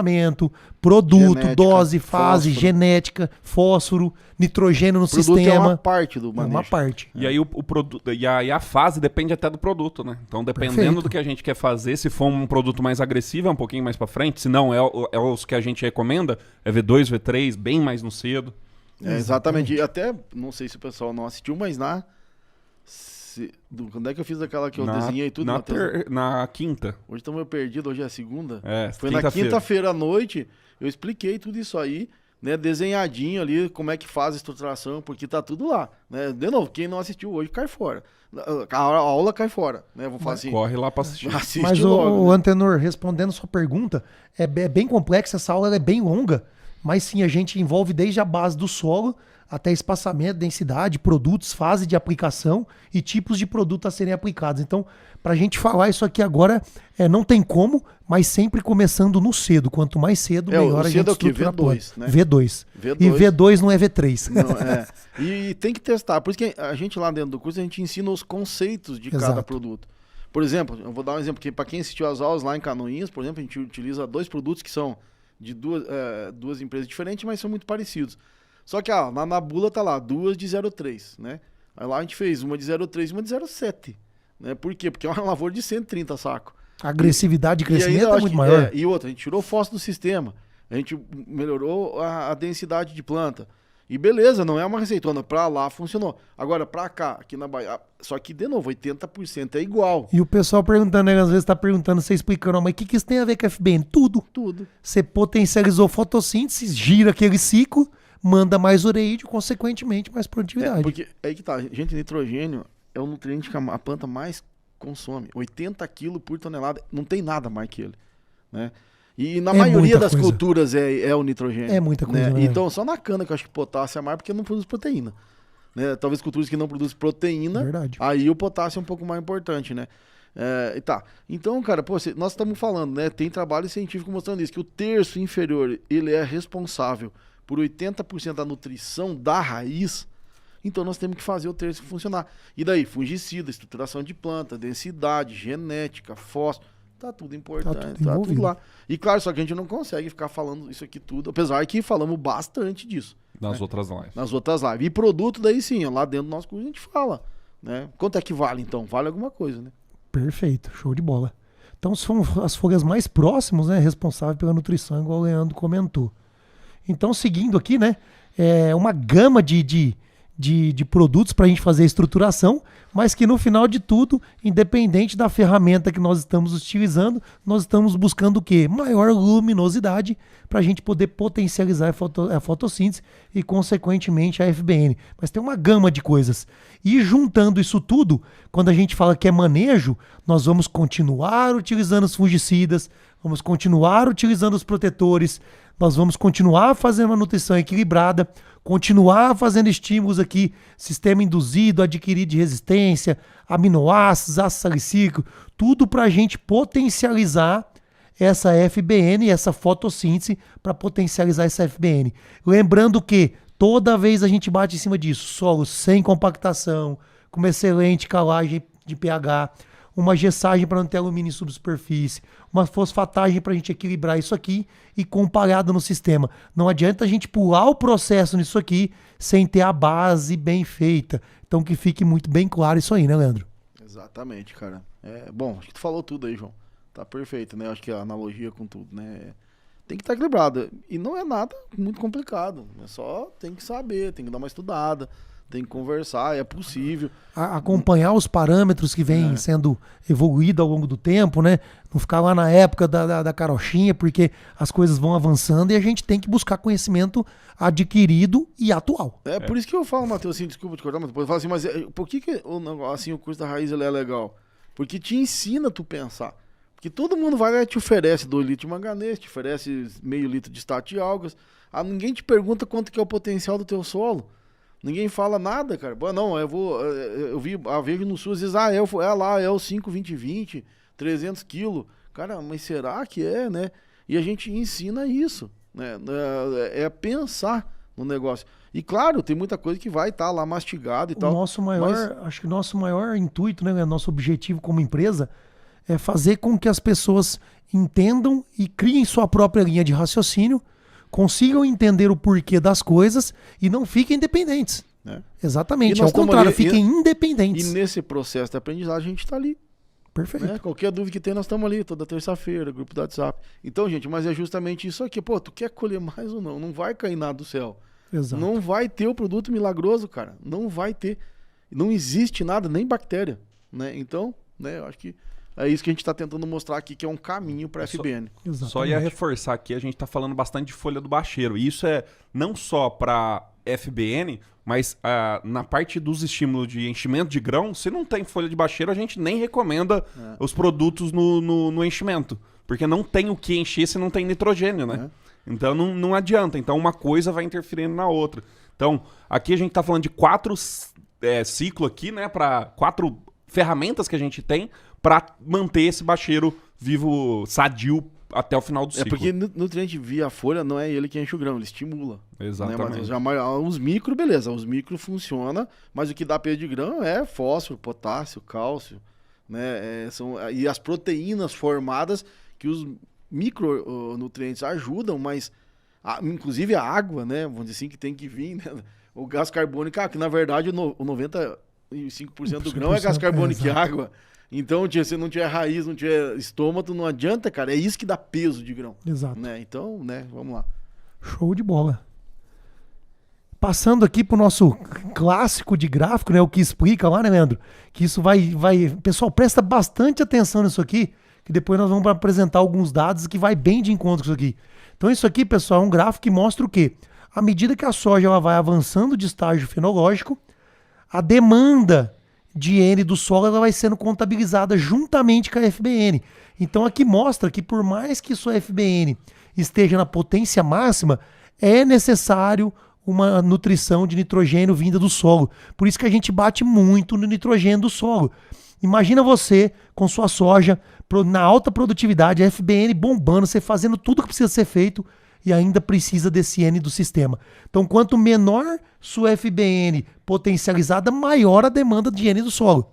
produto, Genética, dose, fase, fósforo. genética, fósforo, nitrogênio no O produto sistema. é uma parte do É manejo. uma parte. E aí o produto, e a fase depende até do produto, né? Então, dependendo Perfeito. do que a gente quer fazer, se for um produto mais agressivo, é um pouquinho mais para frente. Se não, é os que a gente recomenda, é V2, V3, bem mais no cedo. Exatamente. E até, não sei se o pessoal não assistiu, mas quando é que eu fiz aquela que eu desenhei tudo, Matheus? Na quinta. Hoje estamos perdidos, hoje é segunda. Foi quinta-feira. na quinta-feira à noite, eu expliquei tudo isso aí, né, desenhadinho ali, como é que faz a estruturação, porque tá tudo lá, né? De novo, quem não assistiu hoje cai fora. A aula cai fora, né? Vou falar assim. Corre lá para assistir. Assiste Mas logo, o né? Antenor, respondendo sua pergunta, é bem complexa, essa aula ela é bem longa, mas sim, a gente envolve desde a base do solo até espaçamento, densidade, produtos, fase de aplicação e tipos de produto a serem aplicados. Então, para a gente falar isso aqui agora, não tem como, mas sempre começando no cedo. Quanto mais cedo, melhor o a cedo gente é o quê? estrutura a V2, planta. né? V2. V2. E V2 não é V3. Não, E tem que testar. Por isso que a gente lá dentro do curso, a gente ensina os conceitos de cada Exato. produto. Por exemplo, eu vou dar um exemplo, que para quem assistiu às aulas lá em Canoinhas, por exemplo, a gente utiliza 2 produtos que são de duas empresas diferentes, mas são muito parecidos. Só que na bula tá lá, 2 de 0,3, né? Aí lá a gente fez uma de 0,3 e uma de 0,7. Né? Por quê? Porque é uma lavoura de 130 saco. A agressividade de crescimento ainda é acho muito que- maior. E outra, a gente tirou o fósforo do sistema. A gente melhorou a densidade de planta. E beleza, não é uma receitona. Pra lá funcionou. Agora, pra cá, aqui na Bahia. Só que, de novo, 80% é igual. E o pessoal perguntando, né, às vezes tá perguntando, você explicando, mas o que isso tem a ver com a FBN? Tudo. Tudo. Você potencializou fotossíntese, gira aquele ciclo, manda mais ureídio, consequentemente mais produtividade. Porque aí que tá, gente, nitrogênio é o nutriente que a planta mais consome. 80 quilos por tonelada, não tem nada mais que ele, né? E na É maioria muita das coisa. culturas é o nitrogênio. É muita coisa, né? né? Então, só na cana que eu acho que potássio é mais porque não produz proteína. Né? Talvez culturas que não produzem proteína, Verdade. aí o potássio é um pouco mais importante, né? E tá. Então, cara, nós estamos falando, né? Tem trabalho científico mostrando isso, que o terço inferior, ele é responsável por 80% da nutrição da raiz. Então nós temos que fazer o terço funcionar. E daí, fungicida, estruturação de planta, densidade, genética, fósforo, tá tudo importante, Tá tudo tá tudo envolvido. lá. E claro, só que a gente não consegue ficar falando isso aqui tudo, apesar que falamos bastante disso Nas outras lives. nas outras lives. E produto daí sim, ó, lá dentro do nosso curso a gente fala, né? Quanto é que vale então? Vale alguma coisa, né? Perfeito, show de bola. Então são as folhas mais próximas, né, responsáveis pela nutrição, igual o Leandro comentou. Então, seguindo aqui, né, é uma gama de produtos para a gente fazer a estruturação, mas que no final de tudo, independente da ferramenta que nós estamos utilizando, nós estamos buscando o quê? Maior luminosidade para a gente poder potencializar a fotossíntese e, consequentemente, a FBN. Mas tem uma gama de coisas. E juntando isso tudo, quando a gente fala que é manejo, nós vamos continuar utilizando os fungicidas, vamos continuar utilizando os protetores, nós vamos continuar fazendo uma nutrição equilibrada, continuar fazendo estímulos aqui, sistema induzido, adquirido de resistência, aminoácidos, ácido salicílico, tudo para a gente potencializar essa FBN, essa fotossíntese, para potencializar essa FBN. Lembrando que toda vez a gente bate em cima disso, solo sem compactação, com uma excelente calagem de pH, uma gessagem para não ter alumínio em subsuperfície, uma fosfatagem para a gente equilibrar isso aqui e comparado no sistema. Não adianta a gente pular o processo nisso aqui sem ter a base bem feita. Então que fique muito bem claro isso aí, né, Leandro? Exatamente, cara. Bom, acho que tu falou tudo aí, João. Tá perfeito, né? Acho que a analogia com tudo, né? Tem que estar equilibrado. E não é nada muito complicado. É só tem que saber, tem que dar uma estudada, tem que conversar, é possível. Acompanhar os parâmetros que vêm sendo evoluídos ao longo do tempo, né? Não ficar lá na época da carochinha, porque as coisas vão avançando e a gente tem que buscar conhecimento adquirido e atual. Por isso que eu falo, Matheus, assim, desculpa te cortar, mas depois eu falo assim, mas por que assim, o curso da raiz ele é legal? Porque te ensina a tu pensar. Porque todo mundo vai lá e te oferece 2 litros de manganês, te oferece meio litro de extrato de algas. Ninguém te pergunta quanto que é o potencial do teu solo. Ninguém fala nada, cara. Bom, não, eu vejo no SUS, às vezes, é o 5, 20, 20, 300 quilos. Cara, mas será que é, né? E a gente ensina isso, né? É pensar no negócio. E claro, tem muita coisa que vai estar lá mastigado e tal. Acho que o nosso maior intuito, né, nosso objetivo como empresa é fazer com que as pessoas entendam e criem sua própria linha de raciocínio, consigam entender o porquê das coisas e não fiquem dependentes. Exatamente, ao contrário, fiquem independentes. E nesse processo de aprendizagem a gente está ali. Perfeito. Né? Qualquer dúvida que tem, nós estamos ali, toda terça-feira, grupo do WhatsApp. Então, gente, mas é justamente isso aqui. Pô, tu quer colher mais ou não? Não vai cair nada do céu. Exato. Não vai ter o produto milagroso, cara. Não vai ter. Não existe nada, nem bactéria. Né? Então, né, eu acho que é isso que a gente está tentando mostrar aqui, que é um caminho para a FBN. Só ia reforçar aqui, a gente está falando bastante de folha do bacheiro. E isso é não só para FBN, mas na parte dos estímulos de enchimento de grão, se não tem folha de bacheiro, a gente nem recomenda os produtos no enchimento. Porque não tem o que encher se não tem nitrogênio, né? Então não adianta. Então uma coisa vai interferindo na outra. Então aqui a gente está falando de 4 ciclos aqui, né? Para 4 ferramentas que a gente tem para manter esse bacheiro vivo, sadio, até o final do ciclo. Porque nutriente via folha não é ele que enche o grão, ele estimula. Exatamente. Né? Os micro, beleza, os micro funciona, mas o que dá perda de grão é fósforo, potássio, cálcio, né? E as proteínas formadas que os micronutrientes ajudam, mas inclusive a água, né? Vamos dizer assim, que tem que vir, né? O gás carbônico, que na verdade o 95% do grão é gás carbônico e água. Então, se não tiver raiz, não tiver estômago, não adianta, cara. É isso que dá peso de grão. Exato. Né? Então, né, vamos lá. Show de bola. Passando aqui pro nosso clássico de gráfico, né? O que explica lá, né, Leandro? Que isso vai... Pessoal, presta bastante atenção nisso aqui, que depois nós vamos apresentar alguns dados que vai bem de encontro com isso aqui. Então, isso aqui, pessoal, é um gráfico que mostra o quê? À medida que a soja ela vai avançando de estágio fenológico, a demanda de N do solo ela vai sendo contabilizada juntamente com a FBN. Então aqui mostra que por mais que sua FBN esteja na potência máxima, é necessário uma nutrição de nitrogênio vinda do solo. Por isso que a gente bate muito no nitrogênio do solo. Imagina você com sua soja na alta produtividade, a FBN bombando, você fazendo tudo que precisa ser feito e ainda precisa desse N do sistema. Então, quanto menor sua FBN potencializada, maior a demanda de N do solo.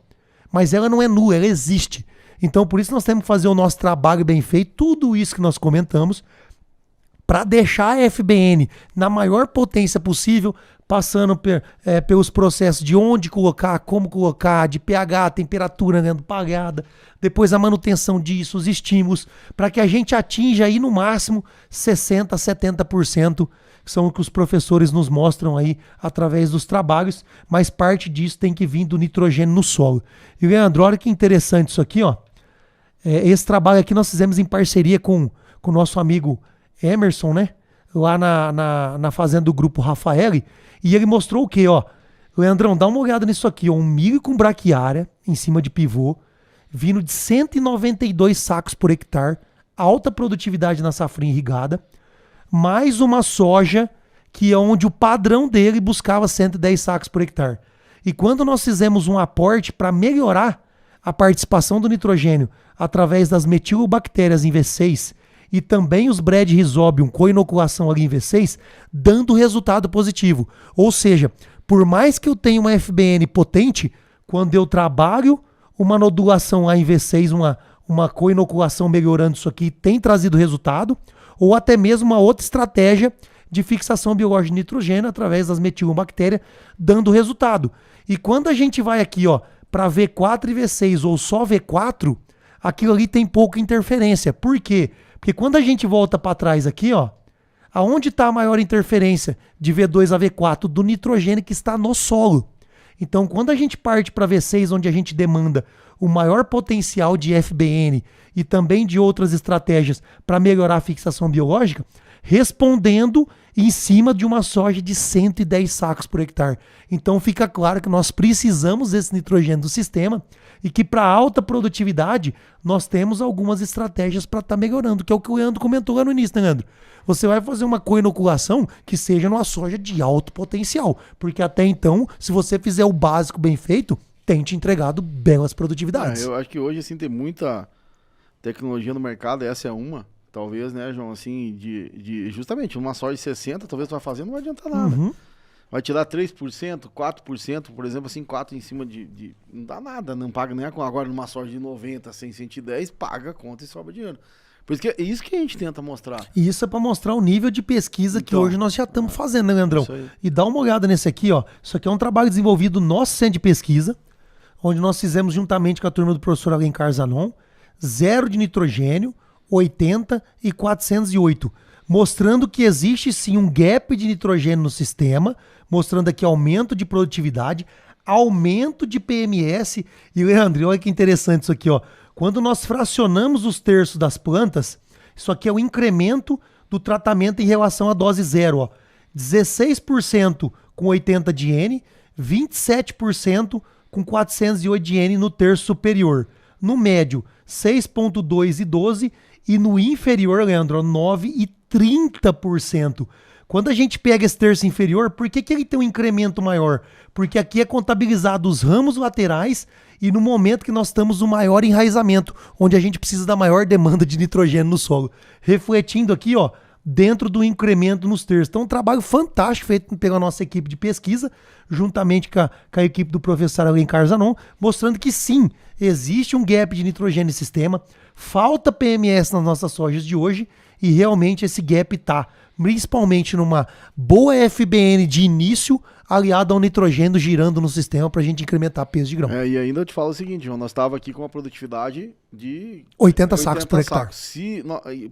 Mas ela não é nula, ela existe. Então, por isso nós temos que fazer o nosso trabalho bem feito, tudo isso que nós comentamos, para deixar a FBN na maior potência possível, passando pelos processos de onde colocar, como colocar, de pH, temperatura dentro palhada, depois a manutenção disso, os estímulos, para que a gente atinja aí no máximo 60% a 70%, que são o que os professores nos mostram aí através dos trabalhos, mas parte disso tem que vir do nitrogênio no solo. E Leandro, olha que interessante isso aqui, ó. Esse trabalho aqui nós fizemos em parceria com o nosso amigo Emerson, né? Lá na fazenda do grupo Rafael, e ele mostrou o quê, ó? Leandrão, dá uma olhada nisso aqui, ó, um milho com braquiária em cima de pivô, vindo de 192 sacos por hectare, alta produtividade na safrinha irrigada, mais uma soja que é onde o padrão dele buscava 110 sacos por hectare. E quando nós fizemos um aporte para melhorar a participação do nitrogênio através das metilobactérias em V6 e também os Bread Rhizobium com inoculação ali em V6, dando resultado positivo. Ou seja, por mais que eu tenha uma FBN potente, quando eu trabalho uma nodulação lá em V6, uma co-inoculação melhorando isso aqui, tem trazido resultado, ou até mesmo uma outra estratégia de fixação biológica de nitrogênio através das metilobactérias, dando resultado. E quando a gente vai aqui, ó, para V4 e V6 ou só V4, aquilo ali tem pouca interferência. Por quê? Porque quando a gente volta para trás aqui, ó, aonde está a maior interferência de V2 a V4? Do nitrogênio que está no solo. Então, quando a gente parte para V6, onde a gente demanda o maior potencial de FBN e também de outras estratégias para melhorar a fixação biológica, respondendo em cima de uma soja de 110 sacos por hectare. Então fica claro que nós precisamos desse nitrogênio do sistema e que para alta produtividade nós temos algumas estratégias para estar melhorando, que é o que o Leandro comentou lá no início, né, Leandro? Você vai fazer uma co-inoculação que seja numa soja de alto potencial, porque até então, se você fizer o básico bem feito, tem te entregado belas produtividades. Eu acho que hoje assim tem muita tecnologia no mercado, essa é uma. Talvez, né, João, assim, justamente uma soja de 60, talvez tu vai fazer, não vai adiantar nada. Uhum. Vai te dar 3%, 4%, por exemplo, assim, 4% em cima não dá nada, não paga nem agora numa soja de 90, 100, 110, paga a conta e sobra dinheiro. Por isso que é isso que a gente tenta mostrar. E isso é para mostrar o nível de pesquisa que hoje nós já estamos fazendo, né, Leandrão? E dá uma olhada nesse aqui, ó. Isso aqui é um trabalho desenvolvido no nosso centro de pesquisa, onde nós fizemos juntamente com a turma do professor Alencar Zanon, 0 de nitrogênio, 80 e 408, mostrando que existe sim um gap de nitrogênio no sistema, mostrando aqui aumento de produtividade, aumento de PMS. E Leandro, olha que interessante isso aqui, ó. Quando nós fracionamos os terços das plantas, isso aqui é o incremento do tratamento em relação à dose zero, ó. 16% com 80 de N, 27% com 408 de N no terço superior. No médio, 6,2 e 12%. E no inferior, Leandro, 9% e 30%. Quando a gente pega esse terço inferior, por que ele tem um incremento maior? Porque aqui é contabilizado os ramos laterais e no momento que nós estamos no maior enraizamento, onde a gente precisa da maior demanda de nitrogênio no solo. Refletindo aqui, ó, dentro do incremento nos terços. Então, um trabalho fantástico feito pela nossa equipe de pesquisa, juntamente com a equipe do professor Alencar Zanon, mostrando que sim, existe um gap de nitrogênio no sistema, falta PMS nas nossas sojas de hoje e realmente esse gap está principalmente numa boa FBN de início, aliado ao nitrogênio girando no sistema para a gente incrementar peso de grão. E ainda eu te falo o seguinte, João, nós estávamos aqui com uma produtividade de 80 sacos por hectare.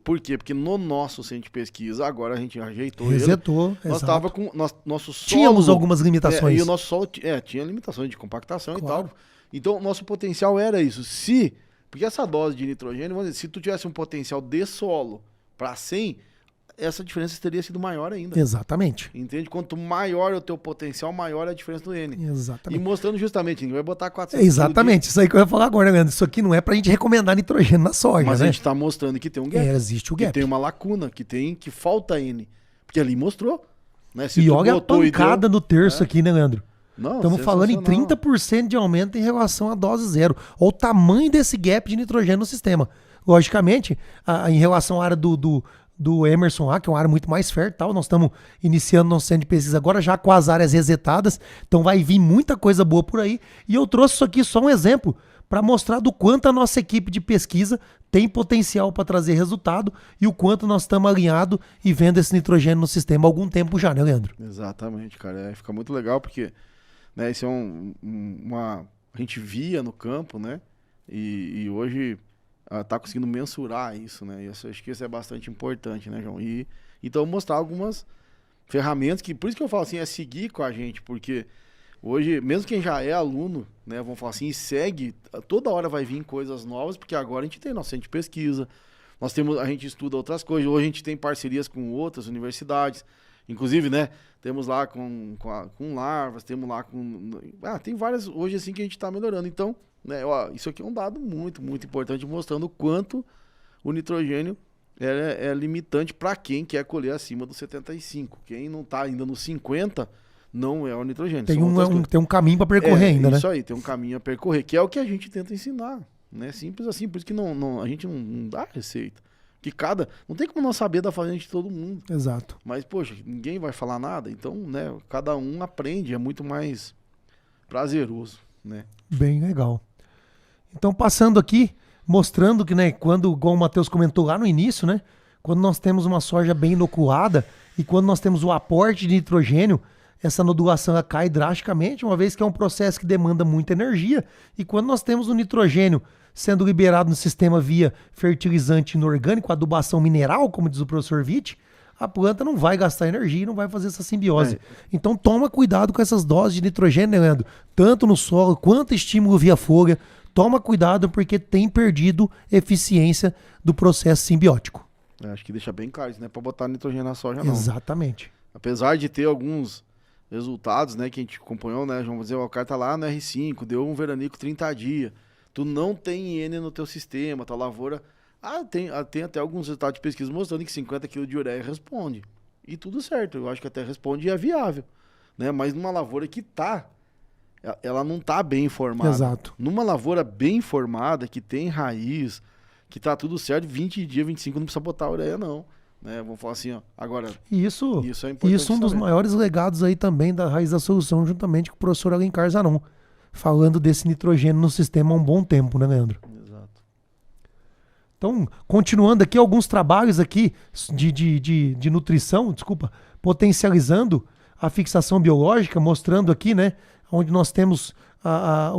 Por quê? Porque no nosso centro de pesquisa, agora a gente ajeitou Resetou, ele. Nós estávamos com nosso solo... Tínhamos algumas limitações. E o nosso solo tinha limitações de compactação claro. E tal. Então, o nosso potencial era isso. Porque essa dose de nitrogênio, vamos dizer, se tu tivesse um potencial de solo para 100, essa diferença teria sido maior ainda. Exatamente. Entende? Quanto maior é o teu potencial, maior é a diferença do N. Exatamente. E mostrando justamente, ninguém vai botar 400 Exatamente, isso aí que eu ia falar agora, né, Leandro? Isso aqui não é pra gente recomendar nitrogênio na soja, mas né? a gente tá mostrando que tem um gap. Existe o que gap. tem uma lacuna, que falta N. Porque ali mostrou. Né? Se E tu olha a botou e pancada deu- no terço aqui, né, Leandro? Não, Estamos falando em sensacional. 30% de aumento em relação à dose zero. Olha o tamanho desse gap de nitrogênio no sistema. Logicamente, em relação à área do Emerson lá, que é uma área muito mais fértil, tal, nós estamos iniciando nosso centro de pesquisa agora já com as áreas resetadas, então vai vir muita coisa boa por aí. E eu trouxe isso aqui só um exemplo para mostrar do quanto a nossa equipe de pesquisa tem potencial para trazer resultado e o quanto nós estamos alinhados e vendo esse nitrogênio no sistema há algum tempo já, né, Leandro? Exatamente, cara. Fica muito legal porque, né, isso é a gente via no campo, né? E hoje tá conseguindo mensurar isso, né? E acho que isso é bastante importante, né, João? E então mostrar algumas ferramentas que, por isso que eu falo assim, é seguir com a gente, porque hoje, mesmo quem já é aluno, né, vamos falar assim, e segue, toda hora vai vir coisas novas, porque agora a gente tem nosso centro de pesquisa, a gente estuda outras coisas, hoje a gente tem parcerias com outras universidades, inclusive, né, temos lá com larvas, temos lá com... tem várias hoje assim que a gente está melhorando, então, né, isso aqui é um dado muito, muito importante, mostrando o quanto o nitrogênio é limitante para quem quer colher acima dos 75, quem não está ainda nos 50... não é o nitrogênio. Tem um caminho para percorrer ainda, né? Isso aí, tem um caminho a percorrer, que é o que a gente tenta ensinar, né? Simples assim, por isso que a gente não dá receita. Que não tem como não saber da fazenda de todo mundo. Exato. Mas, poxa, ninguém vai falar nada, então, né, cada um aprende, é muito mais prazeroso, né? Bem legal. Então, passando aqui, mostrando que, né, igual o Matheus comentou lá no início, né, quando nós temos uma soja bem inoculada e quando nós temos o aporte de nitrogênio, essa nodulação ela cai drasticamente, uma vez que é um processo que demanda muita energia. E quando nós temos o nitrogênio sendo liberado no sistema via fertilizante inorgânico, adubação mineral, como diz o professor Witt, a planta não vai gastar energia e não vai fazer essa simbiose. Então toma cuidado com essas doses de nitrogênio, né, Leandro? Tanto no solo quanto estímulo via folha. Toma cuidado porque tem perdido eficiência do processo simbiótico. Acho que deixa bem claro isso, não é para botar nitrogênio na soja, não. Exatamente. Apesar de ter alguns resultados, né, que a gente acompanhou, né, João, o cara tá lá no R5, deu um veranico 30 dias, tu não tem N no teu sistema, tua lavoura, tem até alguns resultados de pesquisa mostrando que 50 kg de ureia responde, e tudo certo, eu acho que até responde e é viável, né, mas numa lavoura que ela não tá bem formada. Exato. Numa lavoura bem formada, que tem raiz, que tá tudo certo, 20 dias, 25 não precisa botar ureia não. Né, vamos falar assim, ó. Agora, isso é importante. Isso é um dos maiores legados aí também da Raiz da Solução, juntamente com o professor Alencar Zanon, falando desse nitrogênio no sistema há um bom tempo, né, Leandro? Exato. Então, continuando aqui, alguns trabalhos aqui de nutrição, potencializando a fixação biológica, mostrando aqui, né, onde nós temos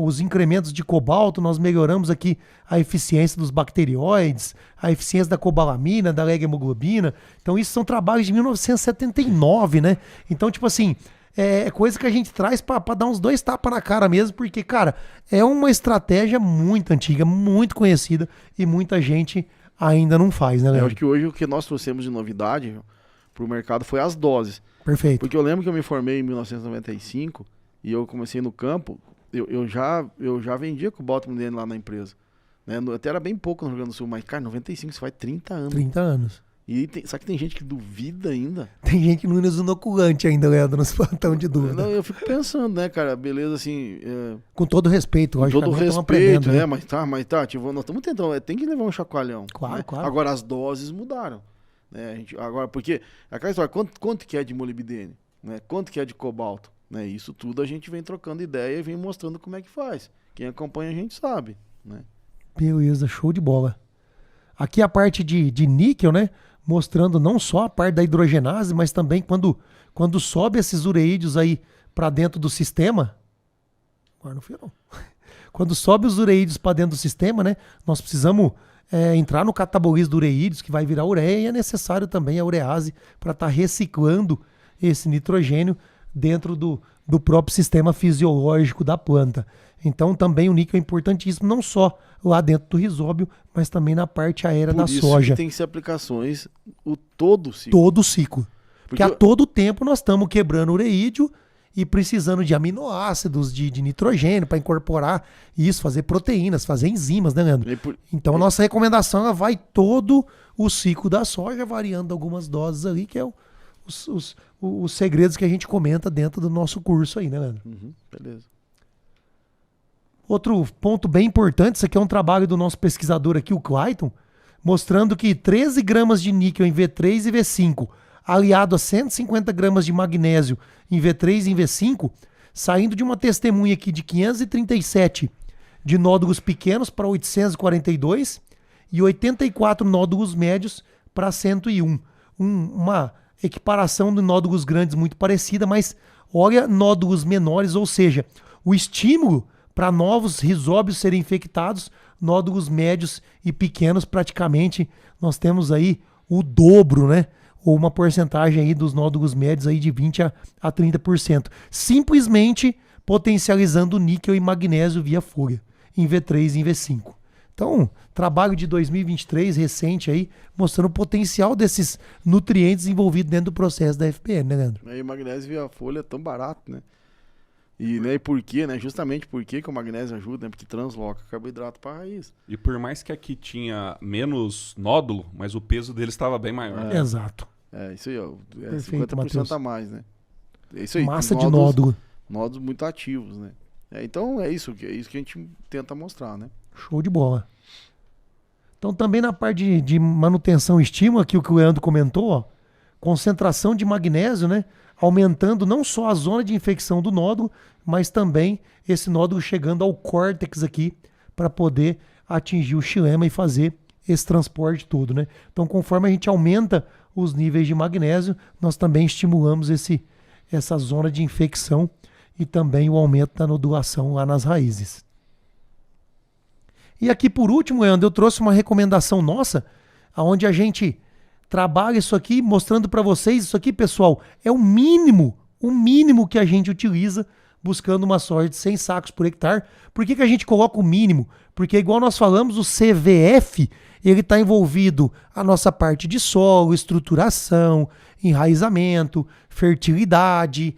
os incrementos de cobalto, nós melhoramos aqui a eficiência dos bacterióides, a eficiência da cobalamina, da leg-hemoglobina. Então, isso são trabalhos de 1979, né? Então, tipo assim, é coisa que a gente traz para dar uns 2 tapas na cara mesmo, porque, cara, é uma estratégia muito antiga, muito conhecida e muita gente ainda não faz, né, Leandro? Eu acho que hoje o que nós trouxemos de novidade pro mercado foi as doses. Perfeito. Porque eu lembro que eu me formei em 1995 e eu comecei no campo, eu já vendia cobalto mineiro lá na empresa. Né? Até era bem pouco no Rio Grande do Sul, mas, cara, 95 isso faz 30 anos. 30 anos. E sabe que tem gente que duvida ainda? Tem gente que não usa inoculante ainda, Leandro, nos plantão de dúvida. Não, eu fico pensando, né, cara, beleza, assim... Com todo respeito, com todo logicamente, respeito, né? Mas tá, tipo, nós estamos tentando, tem que levar um chacoalhão. Claro, né? claro. Agora, as doses mudaram. Né? Agora, porque, aquela história, quanto que é de molibdênio? Né? Quanto que é de cobalto? Né? Isso tudo a gente vem trocando ideia e vem mostrando como é que faz. Quem acompanha a gente sabe, né? Beleza, show de bola. Aqui a parte de níquel, né? Mostrando não só a parte da hidrogenase, mas também quando sobe esses ureídeos aí para dentro do sistema. Agora não fui não. Quando sobe os ureídeos para dentro do sistema, né? Nós precisamos entrar no catabolismo do ureídeos, que vai virar ureia, e é necessário também a urease para estar reciclando esse nitrogênio dentro do próprio sistema fisiológico da planta. Então também o níquel é importantíssimo, não só lá dentro do rizóbio, mas também na parte aérea da soja. Por isso que tem que ser aplicações todo o ciclo. Todo o ciclo. Porque a todo tempo nós estamos quebrando ureídio e precisando de aminoácidos, de nitrogênio para incorporar isso, fazer proteínas, fazer enzimas, né, Leandro? Então a nossa recomendação ela vai todo o ciclo da soja, variando algumas doses ali, que é os segredos que a gente comenta dentro do nosso curso aí, né, Leandro? Beleza. Outro ponto bem importante, isso aqui é um trabalho do nosso pesquisador aqui, o Clayton, mostrando que 13 gramas de níquel em V3 e V5, aliado a 150 gramas de magnésio em V3 e em V5, saindo de uma testemunha aqui de 537 de nódulos pequenos para 842 e 84 nódulos médios para 101. Uma equiparação de nódulos grandes muito parecida, mas olha nódulos menores, ou seja, o estímulo para novos rizóbios serem infectados, nódulos médios e pequenos, praticamente nós temos aí o dobro, né? Ou uma porcentagem aí dos nódulos médios aí de 20% a 30%. Simplesmente potencializando níquel e magnésio via folha, em V3 e em V5. Então, trabalho de 2023 recente aí, mostrando o potencial desses nutrientes envolvidos dentro do processo da FBN, né, Leandro? E o magnésio via folha é tão barato, né? E por quê, né? Justamente por que o magnésio ajuda, né? Porque transloca carboidrato para a raiz. E por mais que aqui tinha menos nódulo, mas o peso dele estava bem maior. Exato. Isso aí, ó. Perfeito, 50% Matheus. a mais, né? É isso aí. Massa de nódulo. Nódulos muito ativos, né? Então é isso que a gente tenta mostrar, né? Show de bola. Então também na parte de manutenção e estímulo, aqui o que o Leandro comentou, ó, concentração de magnésio, né? Aumentando não só a zona de infecção do nódulo, mas também esse nódulo chegando ao córtex aqui para poder atingir o xilema e fazer esse transporte todo, né? Então, conforme a gente aumenta os níveis de magnésio, nós também estimulamos essa zona de infecção e também o aumento da nodulação lá nas raízes. E aqui por último, Leandro, eu trouxe uma recomendação nossa, onde a gente trabalha isso aqui, mostrando para vocês, isso aqui, pessoal, é o mínimo que a gente utiliza buscando uma soja de 100 sacos por hectare. Por que a gente coloca o mínimo? Porque igual nós falamos, o CVF, ele está envolvido a nossa parte de solo, estruturação, enraizamento, fertilidade,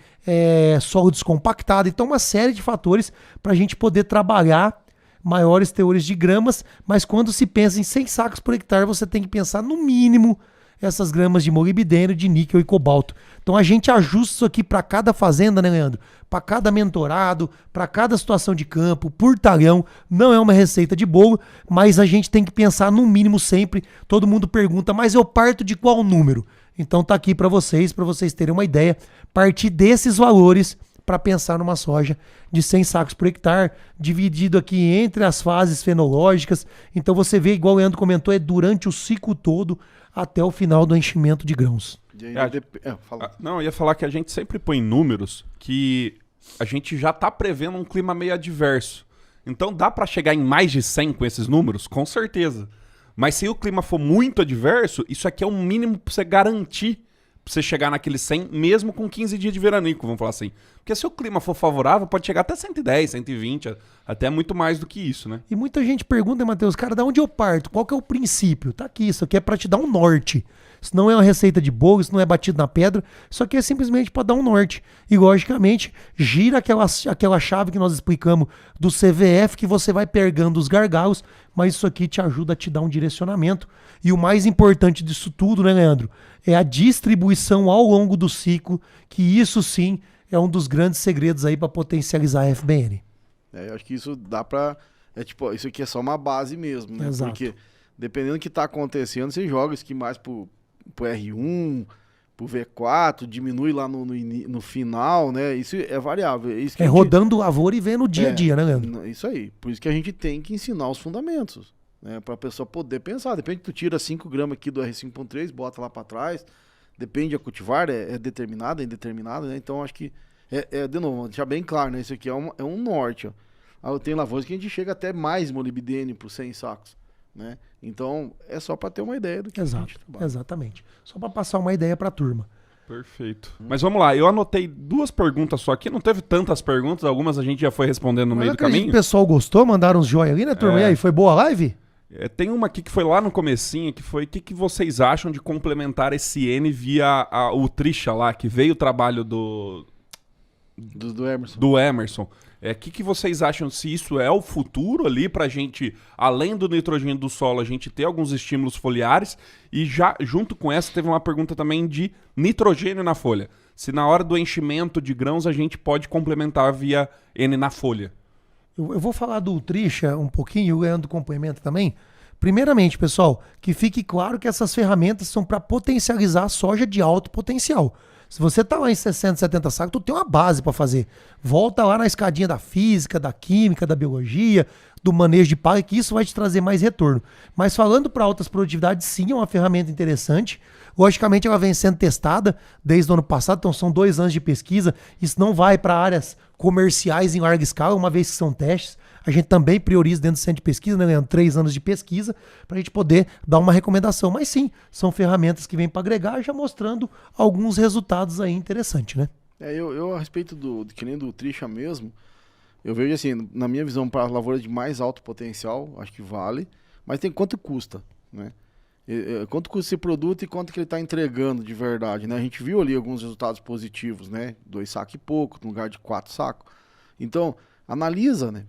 solo descompactado. Então uma série de fatores para a gente poder trabalhar maiores teores de gramas, mas quando se pensa em 100 sacos por hectare, você tem que pensar no mínimo essas gramas de molibdênio, de níquel e cobalto. Então a gente ajusta isso aqui para cada fazenda, né, Leandro? Para cada mentorado, para cada situação de campo, por talhão. Não é uma receita de bolo, mas a gente tem que pensar no mínimo sempre. Todo mundo pergunta, mas eu parto de qual número? Então tá aqui para vocês terem uma ideia. Partir desses valores para pensar numa soja de 100 sacos por hectare, dividido aqui entre as fases fenológicas. Então você vê, igual o Leandro comentou, é durante o ciclo todo até o final do enchimento de grãos. Não, eu ia falar que a gente sempre põe números que a gente já está prevendo um clima meio adverso. Então dá para chegar em mais de 100 com esses números? Com certeza. Mas se o clima for muito adverso, isso aqui é um mínimo para você garantir pra você chegar naquele 100, mesmo com 15 dias de veranico, vamos falar assim. Porque se o clima for favorável, pode chegar até 110, 120, até muito mais do que isso, né? E muita gente pergunta, Matheus, cara, da onde eu parto? Qual que é o princípio? Tá aqui, isso aqui é para te dar um norte. Isso não é uma receita de bolo, isso não é batido na pedra, isso aqui é simplesmente para dar um norte. E, logicamente, gira aquela chave que nós explicamos do CVF, que você vai pegando os gargalos, mas isso aqui te ajuda a te dar um direcionamento. E o mais importante disso tudo, né, Leandro? É a distribuição ao longo do ciclo, que isso sim é um dos grandes segredos aí para potencializar a FBN. Eu acho que isso dá para... isso aqui é só uma base mesmo, né? Exato. Porque dependendo do que está acontecendo, você joga isso aqui mais pro R1, pro V4, diminui lá no final, né? Isso é variável. É, isso que rodando lavoura e vendo o dia a dia, né, Leandro? Isso aí. Por isso que a gente tem que ensinar os fundamentos, né? Para a pessoa poder pensar. Depende, tu tira 5 gramas aqui do R5.3, bota lá para trás. Depende a cultivar, é determinada, é indeterminada, né? Então acho que, de novo, deixar bem claro, né? Isso aqui é um norte, ó. Tem lavouras que a gente chega até mais molibdênio por 100 sacos, né? Então é só para ter uma ideia do que a gente trabalha. Exatamente. Só para passar uma ideia para a turma. Perfeito. Mas vamos lá, eu anotei 2 perguntas só aqui, não teve tantas perguntas, algumas a gente já foi respondendo no meio do caminho. O pessoal gostou, mandaram uns joia ali, né, turma? E aí, foi boa a live? Tem uma aqui que foi lá no comecinho, que foi: o que vocês acham de complementar esse N via o Trisha lá, que veio o trabalho do Emerson. Do Emerson. O que vocês acham, se isso é o futuro ali pra gente, além do nitrogênio do solo, a gente ter alguns estímulos foliares? E já junto com essa teve uma pergunta também de nitrogênio na folha. Se na hora do enchimento de grãos a gente pode complementar via N na folha. Eu vou falar do Trisha um pouquinho, e o Leandro complementa também. Primeiramente, pessoal, que fique claro que essas ferramentas são para potencializar a soja de alto potencial. Se você tá lá em 60, 70 sacos, tu tem uma base para fazer. Volta lá na escadinha da física, da química, da biologia, do manejo de palha, que isso vai te trazer mais retorno. Mas falando para altas produtividades, sim, é uma ferramenta interessante. Logicamente, ela vem sendo testada desde o ano passado, então são 2 anos de pesquisa. Isso não vai para áreas comerciais em larga escala, uma vez que são testes. A gente também prioriza dentro do centro de pesquisa, né, Leandro? 3 anos de pesquisa, para a gente poder dar uma recomendação. Mas sim, são ferramentas que vêm para agregar, já mostrando alguns resultados aí interessantes, né? Eu a respeito que nem do Trisha mesmo, eu vejo assim, na minha visão, para lavouras de mais alto potencial, acho que vale, mas tem quanto custa, né? Quanto custa esse produto e quanto que ele está entregando de verdade, né? A gente viu ali alguns resultados positivos, né? 2 sacos e pouco, no lugar de 4 sacos. Então, analisa, né?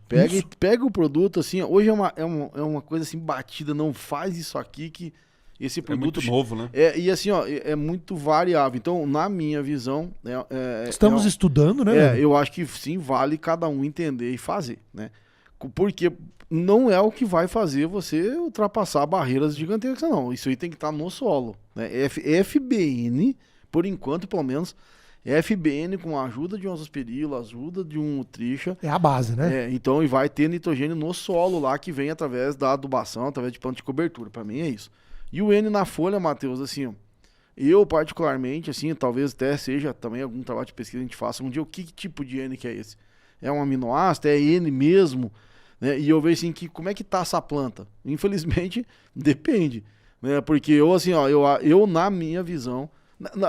Pega o produto, assim, hoje é uma coisa assim, batida, não faz isso aqui que esse produto... É muito novo, né? E assim, ó, é muito variável. Então, na minha visão... Estamos estudando, né? Eu acho que sim, vale cada um entender e fazer, né? Porque não é o que vai fazer você ultrapassar barreiras gigantescas, não. Isso aí tem que estar no solo, né? FBN, por enquanto, pelo menos, FBN com a ajuda de um azospirilo, ajuda de um Trisha. É a base, né? Então, e vai ter nitrogênio no solo lá, que vem através da adubação, através de planta de cobertura. Para mim é isso. E o N na folha, Matheus, assim, ó, eu particularmente, assim, talvez até seja também algum trabalho de pesquisa que a gente faça um dia, que tipo de N que é esse? É um aminoácido? É N mesmo? Né? E eu vejo assim, como é que tá essa planta? Infelizmente, depende, né? Porque eu, assim, ó, eu na minha visão,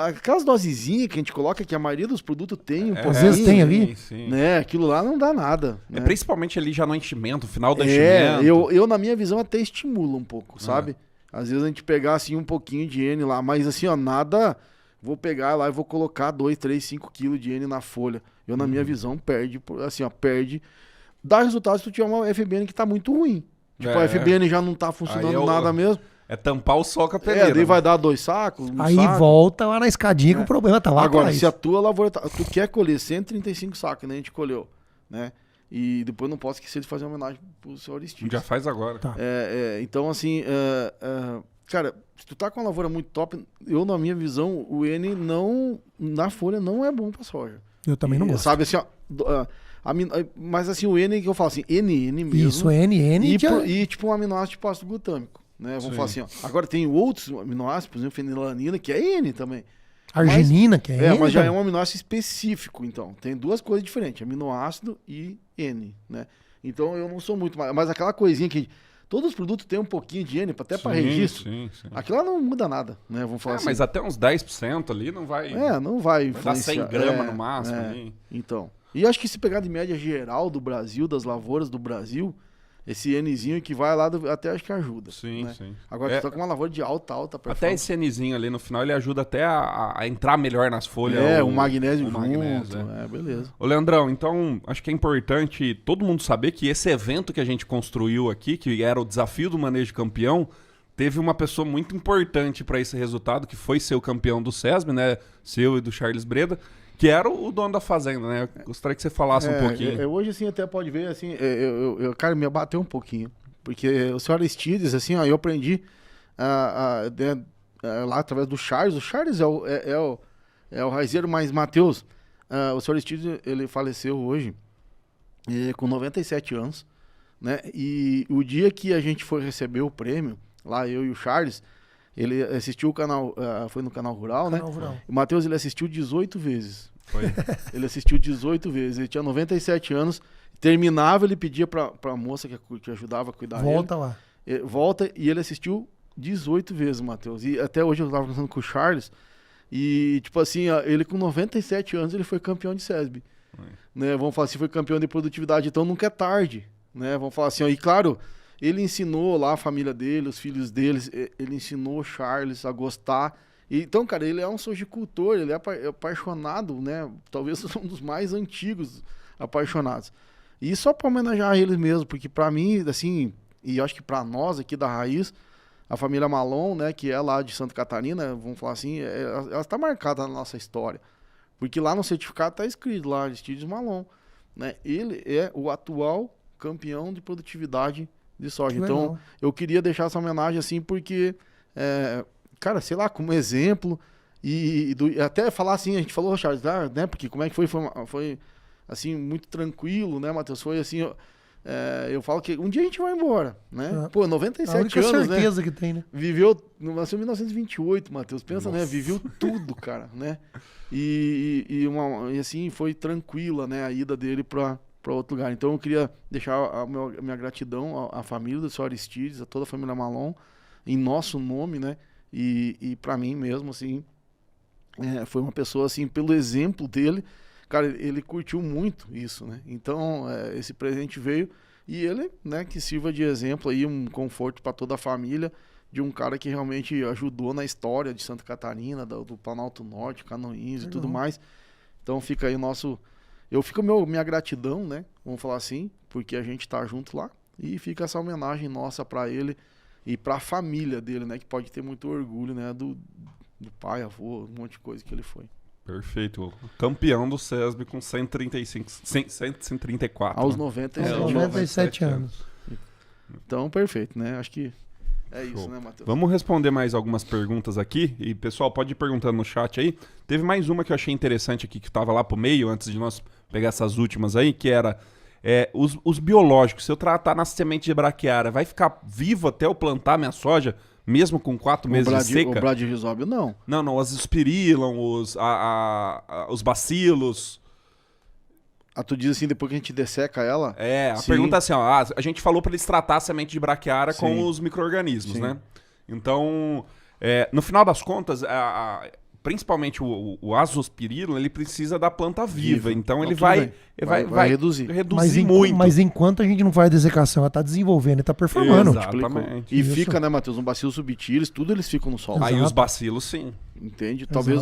aquelas dosezinhas que a gente coloca, que a maioria dos produtos tem um pouquinho, às vezes tem ali, sim. Né? Aquilo lá não dá nada. Né? Principalmente ali já no enchimento, no final do enchimento. Eu na minha visão até estimula um pouco, sabe? Às vezes a gente pegar assim um pouquinho de N lá, mas assim, ó, nada, vou pegar lá e vou colocar 2, 3, 5 quilos de N na folha. Eu na minha visão perde, assim, ó, perde. Dá resultado se tu tiver uma FBN que tá muito ruim. Tipo, a FBN já não tá funcionando nada mesmo. É tampar o sol com a peneira. Daí vai dar 2 sacos, aí saco. Volta lá na escadinha que o problema tá lá. Agora, se a tua lavoura, tu quer colher 135 sacos, né? A gente colheu, né? E depois não posso esquecer de fazer uma homenagem pro seu Aristides. Já faz agora. Tá. Então, assim, cara, se tu tá com uma lavoura muito top, eu, na minha visão, o N não, na folha não é bom pra soja. Eu também não gosto. Sabe, assim, ó, mas assim, o N que eu falo assim, NN mesmo. Isso, NN. E tipo um aminoácido tipo ácido glutâmico, né? Vamos falar assim, ó. Agora tem outros aminoácidos, por exemplo, fenilanina, que é N também. Arginina, que é N. Mas já é um aminoácido específico, então. Tem 2 coisas diferentes, aminoácido e N, né? Então eu não sou muito... Mas aquela coisinha que... Todos os produtos têm um pouquinho de N, até para registro. Sim. Aquilo lá não muda nada, né? Vamos falar assim. Mas até uns 10% ali não vai... não vai influenciar. Vai dar 100 gramas no máximo. Ali. Então. E acho que se pegar de média geral do Brasil, das lavouras do Brasil, esse Nzinho que vai lá, até acho que ajuda. Sim, né? sim. Agora, tu tá com uma lavoura de alta performance. Até esse Nzinho ali no final, ele ajuda até a entrar melhor nas folhas. O magnésio junto. Magnésio, beleza. Ô, Leandrão, então, acho que é importante todo mundo saber que esse evento que a gente construiu aqui, que era o desafio do manejo campeão, teve uma pessoa muito importante para esse resultado, que foi ser o campeão do SESB, né? Seu e do Charles Breda, que era o dono da fazenda, né? Eu gostaria que você falasse um pouquinho. Hoje, assim, até pode ver, assim, cara, me abateu um pouquinho. Porque o senhor Aristides, assim, ó, eu aprendi lá através do Charles. O Charles é o raizeiro, mas, Matheus, o senhor Aristides, ele faleceu hoje com 97 anos, né? E o dia que a gente foi receber o prêmio, lá eu e o Charles, ele assistiu o canal, foi no Canal Rural, né? Rural. O Matheus, ele assistiu 18 vezes. Foi. Ele assistiu 18 vezes. Ele tinha 97 anos. Terminava, ele pedia pra moça que ajudava a cuidar dele. Volta lá. Volta, e ele assistiu 18 vezes, Matheus. E até hoje eu estava conversando com o Charles. E, tipo assim, ele com 97 anos, ele foi campeão de SESB. Né? Vamos falar assim, foi campeão de produtividade, então nunca é tarde. Né? Vamos falar assim, ó, e claro, ele ensinou lá a família dele, os filhos deles, ele ensinou o Charles a gostar. Então, cara, ele é um sojicultor, ele é apaixonado, né? Talvez um dos mais antigos apaixonados. E só para homenagear eles mesmo, porque para mim, assim, e acho que para nós aqui da Raiz, a família Malon, né, que é lá de Santa Catarina, vamos falar assim, ela está marcada na nossa história. Porque lá no certificado está escrito lá, Aristides Malon, né? Ele é o atual campeão de produtividade de soja. Que então, legal. eu queria deixar essa homenagem assim, porque, cara, sei lá, como exemplo, e até falar assim, a gente falou, Charles, né, porque como é que foi assim, muito tranquilo, né, Matheus? Foi assim, eu falo que um dia a gente vai embora, né? É. Pô, A 97 única anos, né? certeza que tem, né? Nasceu em 1928, Matheus. Pensa, né? Viveu tudo, cara, né? E assim, foi tranquila, né? A ida dele para outro lugar. Então eu queria deixar a minha gratidão à família do Sr. Aristides, a toda a família Malon, em nosso nome, né? E para mim mesmo, assim, foi uma pessoa, assim, pelo exemplo dele, cara, ele curtiu muito isso, né? Então, esse presente veio e ele, né, que sirva de exemplo aí, um conforto para toda a família, de um cara que realmente ajudou na história de Santa Catarina, do Planalto Norte, Canoinhas e tudo mais. Então fica aí minha gratidão, né? Vamos falar assim, porque a gente tá junto lá e fica essa homenagem nossa para ele e para a família dele, né? Que pode ter muito orgulho, né? Do pai, avô, um monte de coisa que ele foi. Perfeito. Campeão do SESB com 134. Aos né? 97 anos. 97 anos. Então, perfeito, né? Acho que é isso, Show. né, Matheus? Vamos responder mais algumas perguntas aqui. E, pessoal, pode ir perguntando no chat aí. Teve mais uma que eu achei interessante aqui, que estava lá pro meio, antes de nós pegar essas últimas aí, que era os biológicos. Se eu tratar na semente de braquiária, vai ficar vivo até eu plantar minha soja, mesmo com 4 meses de seca? O Bradyrhizobio, não. Não, as espirilam, os bacilos. Tu diz assim, depois que a gente desseca ela? A Sim. pergunta é assim, ó, a gente falou para eles tratar a semente de braquiária Sim. com os micro-organismos, Sim. né? Então, no final das contas, principalmente o azospirilo, ele precisa da planta viva. Então, ele tudo vai bem. Vai reduzir. muito. Mas enquanto a gente não faz a dessecação, ela tá desenvolvendo e tá performando. Exatamente. E Isso. fica, né, Matheus? Um bacilo subtilis, tudo eles ficam no solo. Aí Exato. os bacilos, sim. Entende? Talvez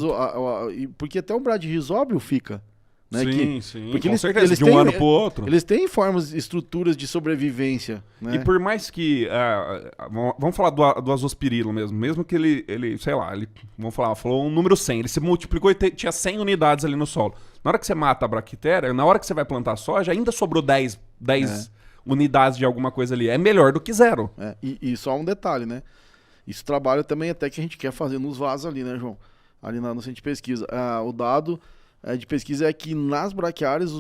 porque até o Bradyrhizobio fica. Né, Sim, porque com eles, certeza, eles de têm, um ano pro outro. Eles têm estruturas de sobrevivência. Né? E por mais que... vamos falar do azospirilo mesmo que ele sei lá, falou um número 100, ele se multiplicou e tinha 100 unidades ali no solo. Na hora que você mata a bractéria, na hora que você vai plantar soja, ainda sobrou 10 unidades de alguma coisa ali. É melhor do que zero. E só um detalhe, né? Isso trabalha também até que a gente quer fazer nos vasos ali, né, João? Ali no centro de pesquisa. O dado de pesquisa é que nas braquiárias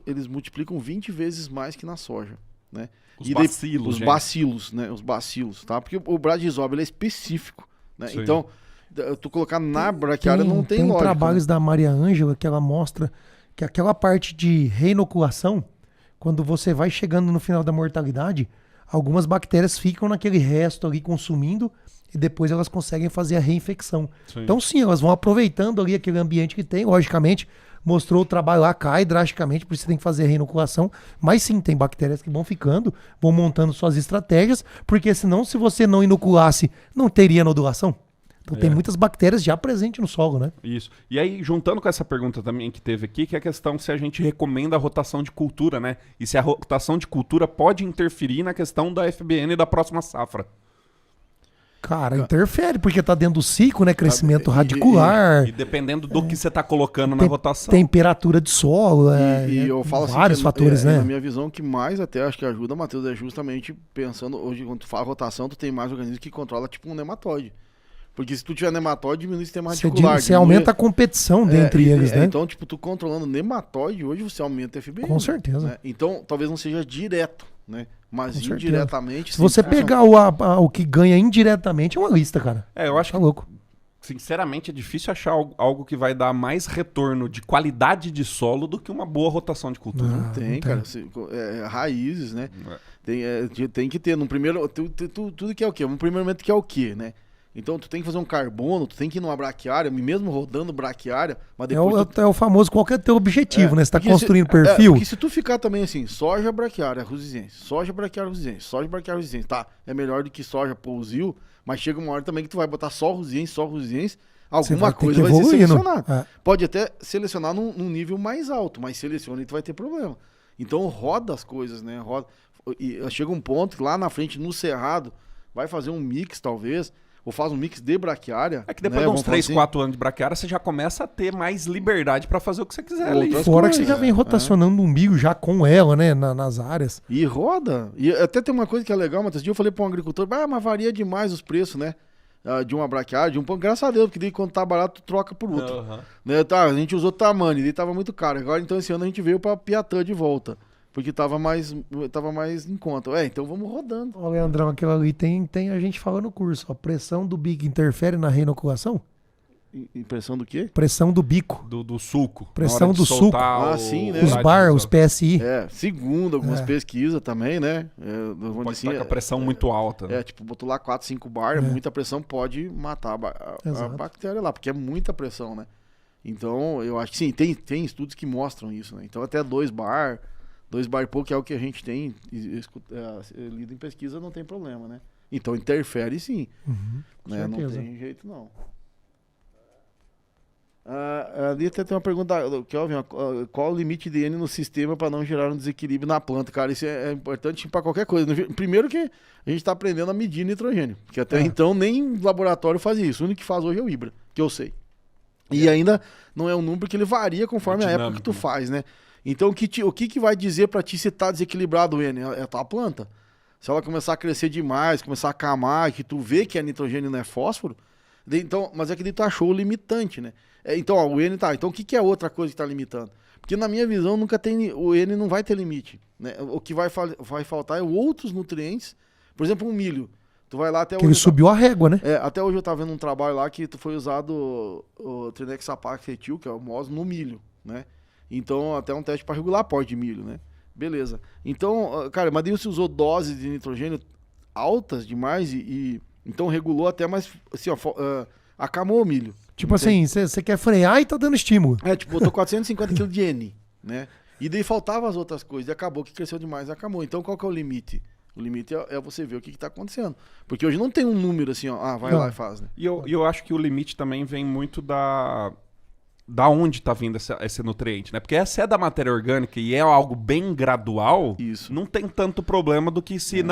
eles multiplicam 20 vezes mais que na soja, né? Os bacilos, né? Os bacilos, tá? Porque o Bradyrhizobio ele é específico, né? Sim. Então, tu colocar na braquiária não tem lógica. Tem trabalhos né? da Maria Ângela que ela mostra que aquela parte de reinoculação, quando você vai chegando no final da mortalidade, algumas bactérias ficam naquele resto ali consumindo e depois elas conseguem fazer a reinfecção. Sim. Então sim, elas vão aproveitando ali aquele ambiente que tem, logicamente, mostrou o trabalho lá, cai drasticamente, por isso você tem que fazer a reinoculação, mas sim, tem bactérias que vão ficando, vão montando suas estratégias, porque senão, se você não inoculasse, não teria nodulação. Então tem muitas bactérias já presentes no solo, né? Isso. E aí, juntando com essa pergunta também que teve aqui, que é a questão se a gente recomenda a rotação de cultura, né? E se a rotação de cultura pode interferir na questão da FBN da próxima safra. Cara, interfere, porque tá dentro do ciclo, né? Crescimento radicular, E dependendo do que você tá colocando na rotação. temperatura de solo, E eu falo assim, vários fatores, né? Na minha visão, que mais até acho que ajuda, Matheus, é justamente pensando, hoje quando tu fala rotação, tu tem mais organismos que controla tipo um nematóide. Porque se tu tiver nematóide, diminui o sistema radicular. Você aumenta a competição dentre eles, né? Então, tipo, tu controlando nematóide, hoje você aumenta a FBN. Com certeza. Né? Então, talvez não seja direto, né? Mas Com certeza. indiretamente... Se você pegar o que ganha indiretamente, é uma lista, cara. Eu acho Tá que, louco. sinceramente, é difícil achar algo que vai dar mais retorno de qualidade de solo do que uma boa rotação de cultura. Não. Tem, cara. Raízes, né? Tem que ter, no primeiro... Tudo que é o quê? No primeiro momento que é o quê, né? Então tu tem que fazer um carbono, tu tem que ir numa braquiária, mesmo rodando braquiária, mas depois É o famoso, qual que é o teu objetivo, né? Você tá construindo perfil. Porque se tu ficar também assim, soja braquiária rusizense, soja braquiária rusizense, soja braquiária rusizense, tá, é melhor do que soja pousio, mas chega uma hora também que tu vai botar só rusizense, alguma coisa vai ser selecionada. Pode até selecionar num nível mais alto, mas seleciona e tu vai ter problema. Então roda as coisas, né? E chega um ponto que lá na frente, no cerrado, vai fazer um mix talvez, ou faz um mix de braquiária. É que depois de uns 3, 4 anos de braquiária, você já começa a ter mais liberdade pra fazer o que você quiser ali. Fora que você já vem rotacionando um milho já com ela, né, nas áreas. E roda. E até tem uma coisa que é legal, Matheus. Eu falei pra um agricultor, mas varia demais os preços, né? De uma braquiária, de um pão. Graças a Deus, porque daí quando tá barato, tu troca por outro. Né? Tá, a gente usou Tamani, daí tava muito caro. Agora, então, esse ano a gente veio pra Piatã de volta. Porque tava mais em conta. Então vamos rodando. Ó, Leandrão, aquilo ali tem a gente fala no curso. A pressão do bico interfere na reinoculação? Pressão do quê? Pressão do bico. Do suco. Pressão do suco. Sim, né? Os bar, os PSI. Segundo algumas pesquisas também, né? Pode estar com a pressão muito alta. Né? Tipo, botou lá 4, 5 bar, muita pressão pode matar a bactéria lá, porque é muita pressão, né? Então, eu acho que sim, tem estudos que mostram isso, né? Então, até 2 bar e pouco, que é o que a gente tem lido em pesquisa, não tem problema, né? Então, interfere sim. Né? Não tem jeito, não. Ali até tem uma pergunta, Kelvin, qual o limite de N no sistema para não gerar um desequilíbrio na planta? Cara, isso é importante para qualquer coisa. Primeiro que a gente está aprendendo a medir nitrogênio, porque até então nem laboratório fazia isso. O único que faz hoje é o Ibra, que eu sei. E ainda não é um número que ele varia conforme a época que tu faz, né? Então o que vai dizer para ti se está desequilibrado o N? É a tua planta. Se ela começar a crescer demais, começar a camar, que tu vê que é nitrogênio e não é fósforo, então, mas é que tu achou o limitante, né? Então, o N tá. Então, o que é outra coisa que tá limitando? Porque, na minha visão, o N não vai ter limite. Né? O que vai faltar é outros nutrientes. Por exemplo, um milho. Tu vai lá até hoje. Ele subiu a régua, né? Até hoje eu tava vendo um trabalho lá que foi usado o Trinexapac-Etil, que é o MOS, no milho, né? Então, até um teste para regular aporte de milho, né? Beleza. Então, cara, mas daí você usou doses de nitrogênio altas demais e então regulou até mais, assim, acamou o milho. Tipo assim, você quer frear e tá dando estímulo. Tipo, botou 450 kg de N, né? E daí faltavam as outras coisas, e acabou que cresceu demais e acabou. Então qual que é o limite? O limite é você ver o que tá acontecendo. Porque hoje não tem um número assim, ó, vai lá e faz, né? E eu acho que o limite também vem muito da onde tá vindo esse nutriente, né? Porque essa é da matéria orgânica e é algo bem gradual, isso. Não tem tanto problema do que se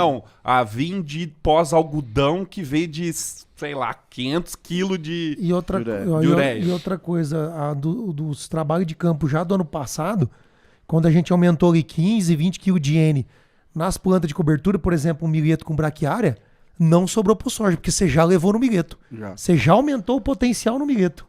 vim de pós-algodão que veio de, sei lá, 500 quilos de ureia. E outra coisa, dos trabalhos de campo já do ano passado, quando a gente aumentou ali 15, 20 quilos de N nas plantas de cobertura, por exemplo, um milheto com braquiária, não sobrou pro soja, porque você já levou no milheto. Você já aumentou o potencial no milheto.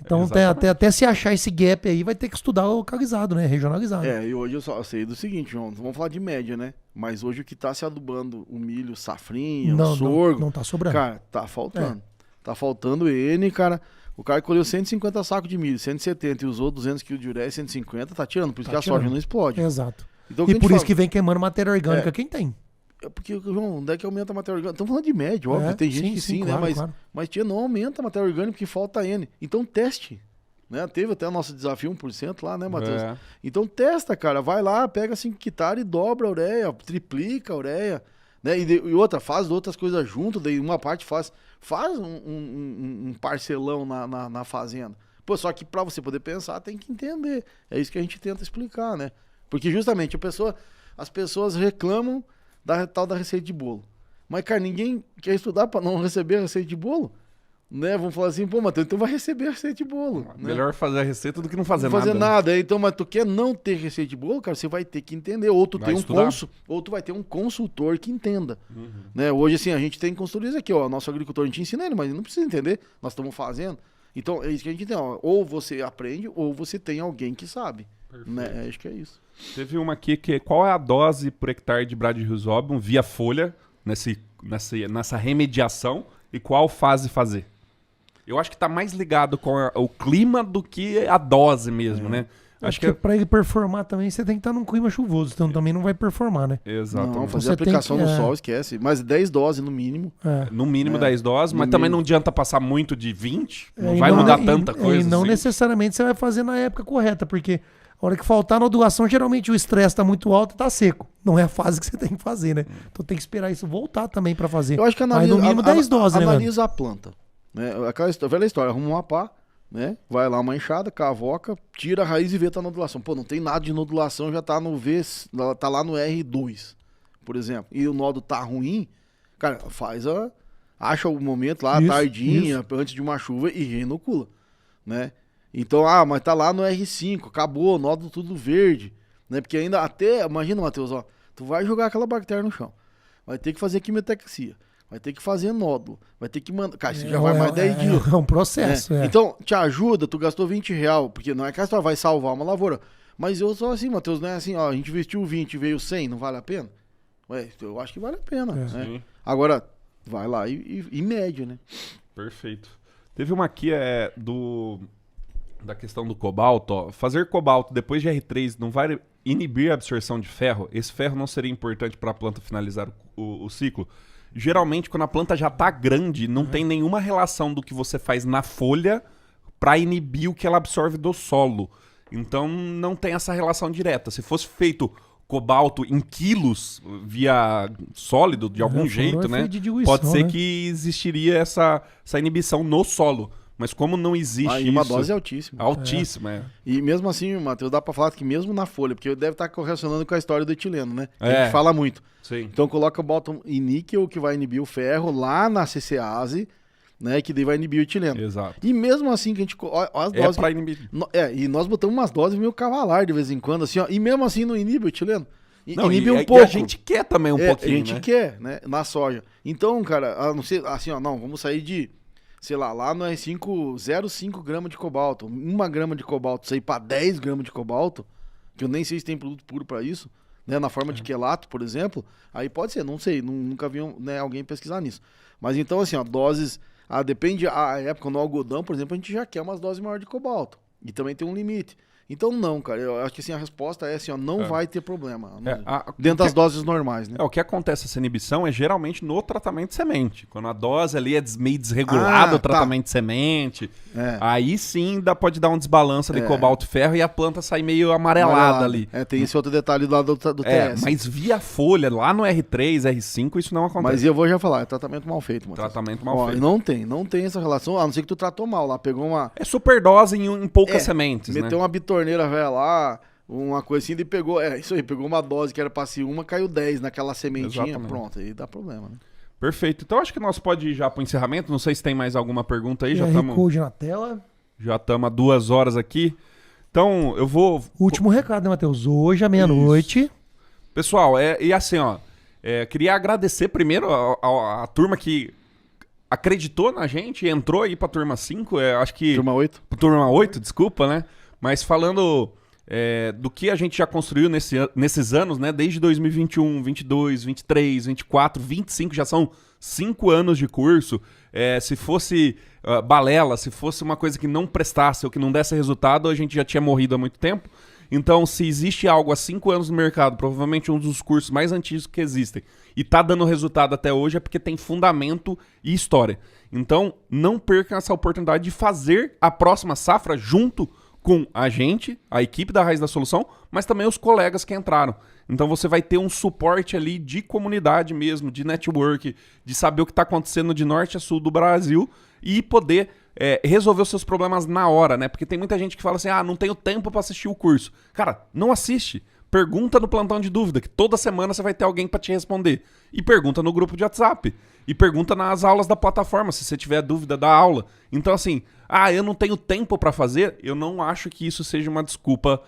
Então, até se achar esse gap aí, vai ter que estudar localizado, né? Regionalizado. E hoje eu só sei do seguinte, João, vamos falar de média, né? Mas hoje o que tá se adubando, o milho, safrinha, o sorgo... Não tá sobrando. Cara, tá faltando. Tá faltando N, cara. O cara colheu 150 sacos de milho, 170 e usou 200 kg de ureia, 150, tá tirando. Por isso que a soja não explode. Exato. Então, e por isso que vem queimando matéria orgânica quem tem. Porque, João, onde é que aumenta a matéria orgânica? Estamos falando de média, óbvio. Tem gente que sim, né? Claro. Mas não aumenta a matéria orgânica porque falta N. Então teste. Né? Teve até o nosso desafio 1% lá, né, Matheus? Então testa, cara. Vai lá, pega 5 hectares e dobra a ureia, triplica a ureia. Né? E outra, faz outras coisas junto. Daí uma parte faz um parcelão na fazenda. Pô, só que pra você poder pensar, tem que entender. É isso que a gente tenta explicar, né? Porque justamente as pessoas reclamam da tal da receita de bolo. Mas, cara, ninguém quer estudar para não receber a receita de bolo. Né? Vamos falar assim, pô, Matheus, então vai receber a receita de bolo. Né? Melhor fazer a receita do que não fazer nada. Não fazer nada. Então, mas tu quer não ter receita de bolo, cara, você vai ter que entender. Ou tu vai ter um consultor que entenda. Né? Hoje, assim, a gente tem consultores aqui, ó. Nosso agricultor, a gente ensina ele, mas ele não precisa entender. Nós estamos fazendo. Então, é isso que a gente tem, ó. Ou você aprende, ou você tem alguém que sabe. Né? Acho que é isso. Teve uma aqui que qual é a dose por hectare de Bradyrhizobum via folha nessa remediação e qual fase fazer? Eu acho que tá mais ligado com o clima do que a dose mesmo, né? Acho Porque pra ele performar também, você tem que estar num clima chuvoso, então também não vai performar, né? Exatamente. Não, fazer Você aplicação tem no que- sol, esquece. Mas 10 doses no mínimo. No mínimo 10 doses, mas no também mínimo. não adianta passar muito de 20. Não E vai mudar e- tanta coisa. E não assim. necessariamente você vai fazer na época correta, porque a hora que faltar na ondulação, geralmente o estresse tá muito alto e tá seco. Não é a fase que você tem que fazer, né? Então tem que esperar isso voltar também pra fazer. Eu acho que Mas analisa, no mínimo 10 doses, né, mano? analisa a planta. Né? Aquela velha história, arruma uma pá, né? Vai lá uma enxada, cavoca, tira a raiz e vê tá na nodulação. Pô, não tem nada de nodulação, já tá no V, tá lá no R2, por exemplo. E o nodo tá ruim, cara, acha o momento lá, Isso, tardinha, antes de uma chuva e reinocula, né? Então, mas tá lá no R5, acabou, nodo tudo verde, né? Porque ainda até, imagina, Matheus, ó, tu vai jogar aquela bactéria no chão, vai ter que fazer quimiotexia, vai ter que fazer nódulo, vai ter que mandar, cara, isso já vai mais 10 dias. É um processo, né? é. Então, te ajuda, tu gastou R$20, porque não é que a vai salvar uma lavoura. Mas eu sou assim, Matheus, não é assim, ó, a gente investiu 20 e veio 100, não vale a pena? Ué, eu acho que vale a pena, né? Sim. Agora, vai lá e mede, né? Perfeito. Teve uma aqui da questão do cobalto. Ó. Fazer cobalto depois de R3 não vai inibir a absorção de ferro? Esse ferro não seria importante para a planta finalizar o ciclo? Geralmente, quando a planta já está grande, não tem nenhuma relação do que você faz na folha para inibir o que ela absorve do solo. Então, não tem essa relação direta. Se fosse feito cobalto em quilos via sólido, de algum jeito, né? Pode ser que existiria essa inibição no solo. Mas como não existe Aí uma isso... dose altíssima. Altíssima, é. E mesmo assim, Matheus, dá pra falar que mesmo na folha, porque deve estar correlacionando com a história do etileno, né? Que a gente fala muito. Sim. Então coloca o bottom em níquel, que vai inibir o ferro, lá na CCase, né? Que daí vai inibir o etileno. Exato. E mesmo assim que a gente... Ó, as É doses pra inibir. e nós botamos umas doses meio cavalar de vez em quando, assim, ó. E mesmo assim não inibe o etileno. Não, inibe e um pouco. a gente quer também um pouquinho, A gente né? quer, né? Na soja. Então, cara, a não ser assim, ó, não, vamos sair de, sei lá no R5, 0,5 gramas de cobalto, 1 grama de cobalto, sair pra 10 gramas de cobalto, que eu nem sei se tem produto puro pra isso, né? Na forma de quelato, por exemplo, aí pode ser, não sei, nunca vi alguém pesquisar nisso. Mas então, assim, ó, doses, depende a época, no algodão, por exemplo, a gente já quer umas doses maiores de cobalto, e também tem um limite. Então não, cara, eu acho que assim, a resposta é assim, ó, não vai ter problema. Dentro das doses normais, né? O que acontece essa inibição é geralmente no tratamento de semente. Quando a dose ali é meio desregulada, o tratamento de semente, aí sim pode dar um desbalanço ali, cobalto e ferro, e a planta sai meio amarelada ali. Tem esse outro detalhe lá do TS. Mas via folha, lá no R3, R5, isso não acontece. Mas eu vou já falar, é tratamento mal feito, mano. Tratamento mal feito. Não tem essa relação, a não ser que tu tratou mal lá, pegou uma... É superdose em poucas sementes, meteu uma bitorneira velha lá, uma coisa assim, e pegou, isso aí, pegou uma dose que era pra ser uma, caiu 10 naquela sementinha, Exatamente. Pronto, aí dá problema, né? Perfeito. Então acho que nós pode ir já pro encerramento, não sei se tem mais alguma pergunta aí, já Code na tela. Já estamos há 2 horas aqui. Então eu vou... Último recado, né, Matheus? Hoje à meia-noite. Pessoal, e assim, ó, queria agradecer primeiro a turma que acreditou na gente, entrou aí pra turma 5, acho que... Turma 8? Turma 8, desculpa, né? Mas falando do que a gente já construiu nesses anos, né? Desde 2021, 22, 23, 24, 25, já são 5 anos de curso. Se fosse balela, se fosse uma coisa que não prestasse ou que não desse resultado, a gente já tinha morrido há muito tempo. Então, se existe algo há 5 anos no mercado, provavelmente um dos cursos mais antigos que existem, e tá dando resultado até hoje, é porque tem fundamento e história. Então, não percam essa oportunidade de fazer a próxima safra junto com a gente, a equipe da Raiz da Solução, mas também os colegas que entraram. Então você vai ter um suporte ali de comunidade mesmo, de network, de saber o que está acontecendo de norte a sul do Brasil e poder resolver os seus problemas na hora, né? Porque tem muita gente que fala assim, não tenho tempo para assistir o curso. Cara, não assiste. Pergunta no plantão de dúvida, que toda semana você vai ter alguém para te responder. E pergunta no grupo de WhatsApp. E pergunta nas aulas da plataforma, se você tiver dúvida da aula. Então assim, eu não tenho tempo para fazer, eu não acho que isso seja uma desculpa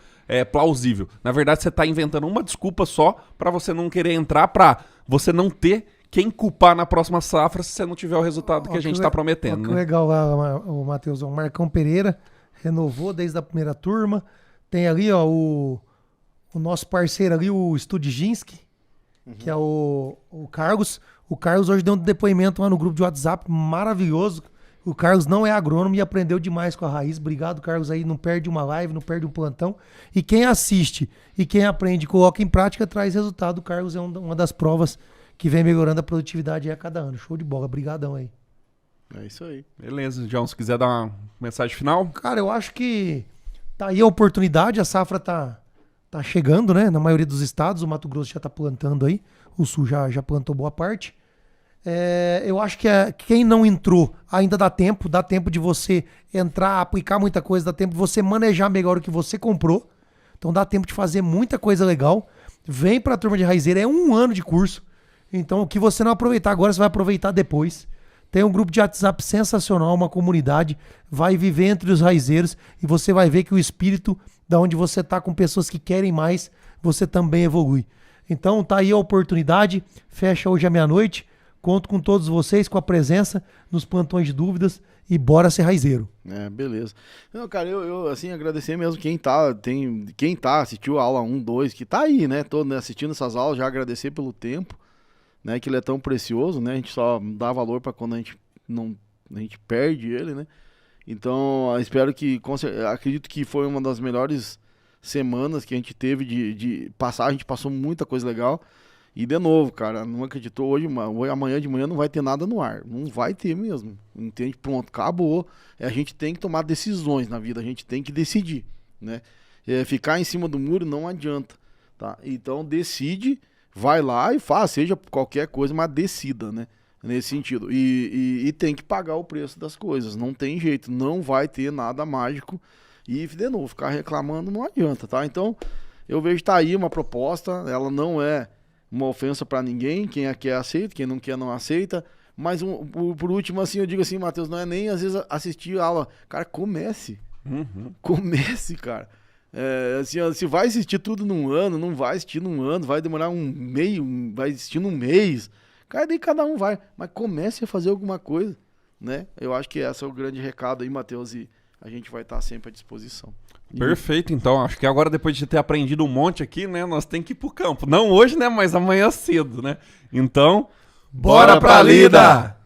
plausível. Na verdade, você está inventando uma desculpa só para você não querer entrar, para você não ter quem culpar na próxima safra se você não tiver o resultado que a gente está prometendo. Que né? legal lá, o Matheus, o Marcão Pereira renovou desde a primeira turma. Tem ali, ó, o nosso parceiro ali, o Studzinski, que é o Carlos. O Carlos hoje deu um depoimento lá no grupo de WhatsApp maravilhoso. O Carlos não é agrônomo e aprendeu demais com a raiz. Obrigado, Carlos, aí. Não perde uma live, não perde um plantão. E quem assiste e quem aprende e coloca em prática traz resultado. O Carlos é uma das provas que vem melhorando a produtividade a cada ano. Show de bola. Obrigadão aí. É isso aí. Beleza, João, se quiser dar uma mensagem final. Cara, eu acho que tá aí a oportunidade. A safra tá chegando, né? Na maioria dos estados. O Mato Grosso já tá plantando aí. O Sul já plantou boa parte. Eu acho que quem não entrou ainda dá tempo de você entrar, aplicar muita coisa, dá tempo de você manejar melhor o que você comprou. Então dá tempo de fazer muita coisa legal. Vem pra turma de raizeira, é 1 ano de curso. Então o que você não aproveitar agora, você vai aproveitar depois. Tem um grupo de WhatsApp sensacional, uma comunidade, vai viver entre os raizeiros e você vai ver que o espírito da onde você tá com pessoas que querem mais, você também evolui. Então tá aí a oportunidade, fecha hoje à meia-noite. Conto com todos vocês, com a presença nos plantões de dúvidas e bora ser raizeiro. Beleza. Não, cara, eu assim, agradecer mesmo quem assistiu a aula 1, 2, que tá aí, né, todo, né, assistindo essas aulas, já agradecer pelo tempo, né, que ele é tão precioso, né, a gente só dá valor para quando a gente perde ele, né. Então, espero que, acredito que foi uma das melhores semanas que a gente teve de passar, a gente passou muita coisa legal. E de novo, cara, não acreditou hoje, amanhã de manhã não vai ter nada no ar. Não vai ter mesmo. Entende? Pronto, acabou. A gente tem que tomar decisões na vida, a gente tem que decidir, né? Ficar em cima do muro não adianta, tá? Então decide, vai lá e faz, seja qualquer coisa, mas decida, né? Nesse sentido. E tem que pagar o preço das coisas. Não tem jeito, não vai ter nada mágico. E de novo, ficar reclamando não adianta, tá? Então, eu vejo que tá aí uma proposta, ela não é uma ofensa pra ninguém, quem quer aceita, quem não quer não aceita, mas por último assim, eu digo assim, Matheus, não é nem às vezes assistir a aula, cara, comece, cara, assim, se vai assistir tudo num ano, não vai assistir num ano, vai demorar vai assistir num mês, cara, daí cada um vai, mas comece a fazer alguma coisa, né, eu acho que esse é o grande recado aí, Matheus, e a gente vai estar sempre à disposição. Perfeito, então. Acho que agora, depois de ter aprendido um monte aqui, né, nós temos que ir pro campo. Não hoje, né, mas amanhã cedo, né? Então, bora pra lida!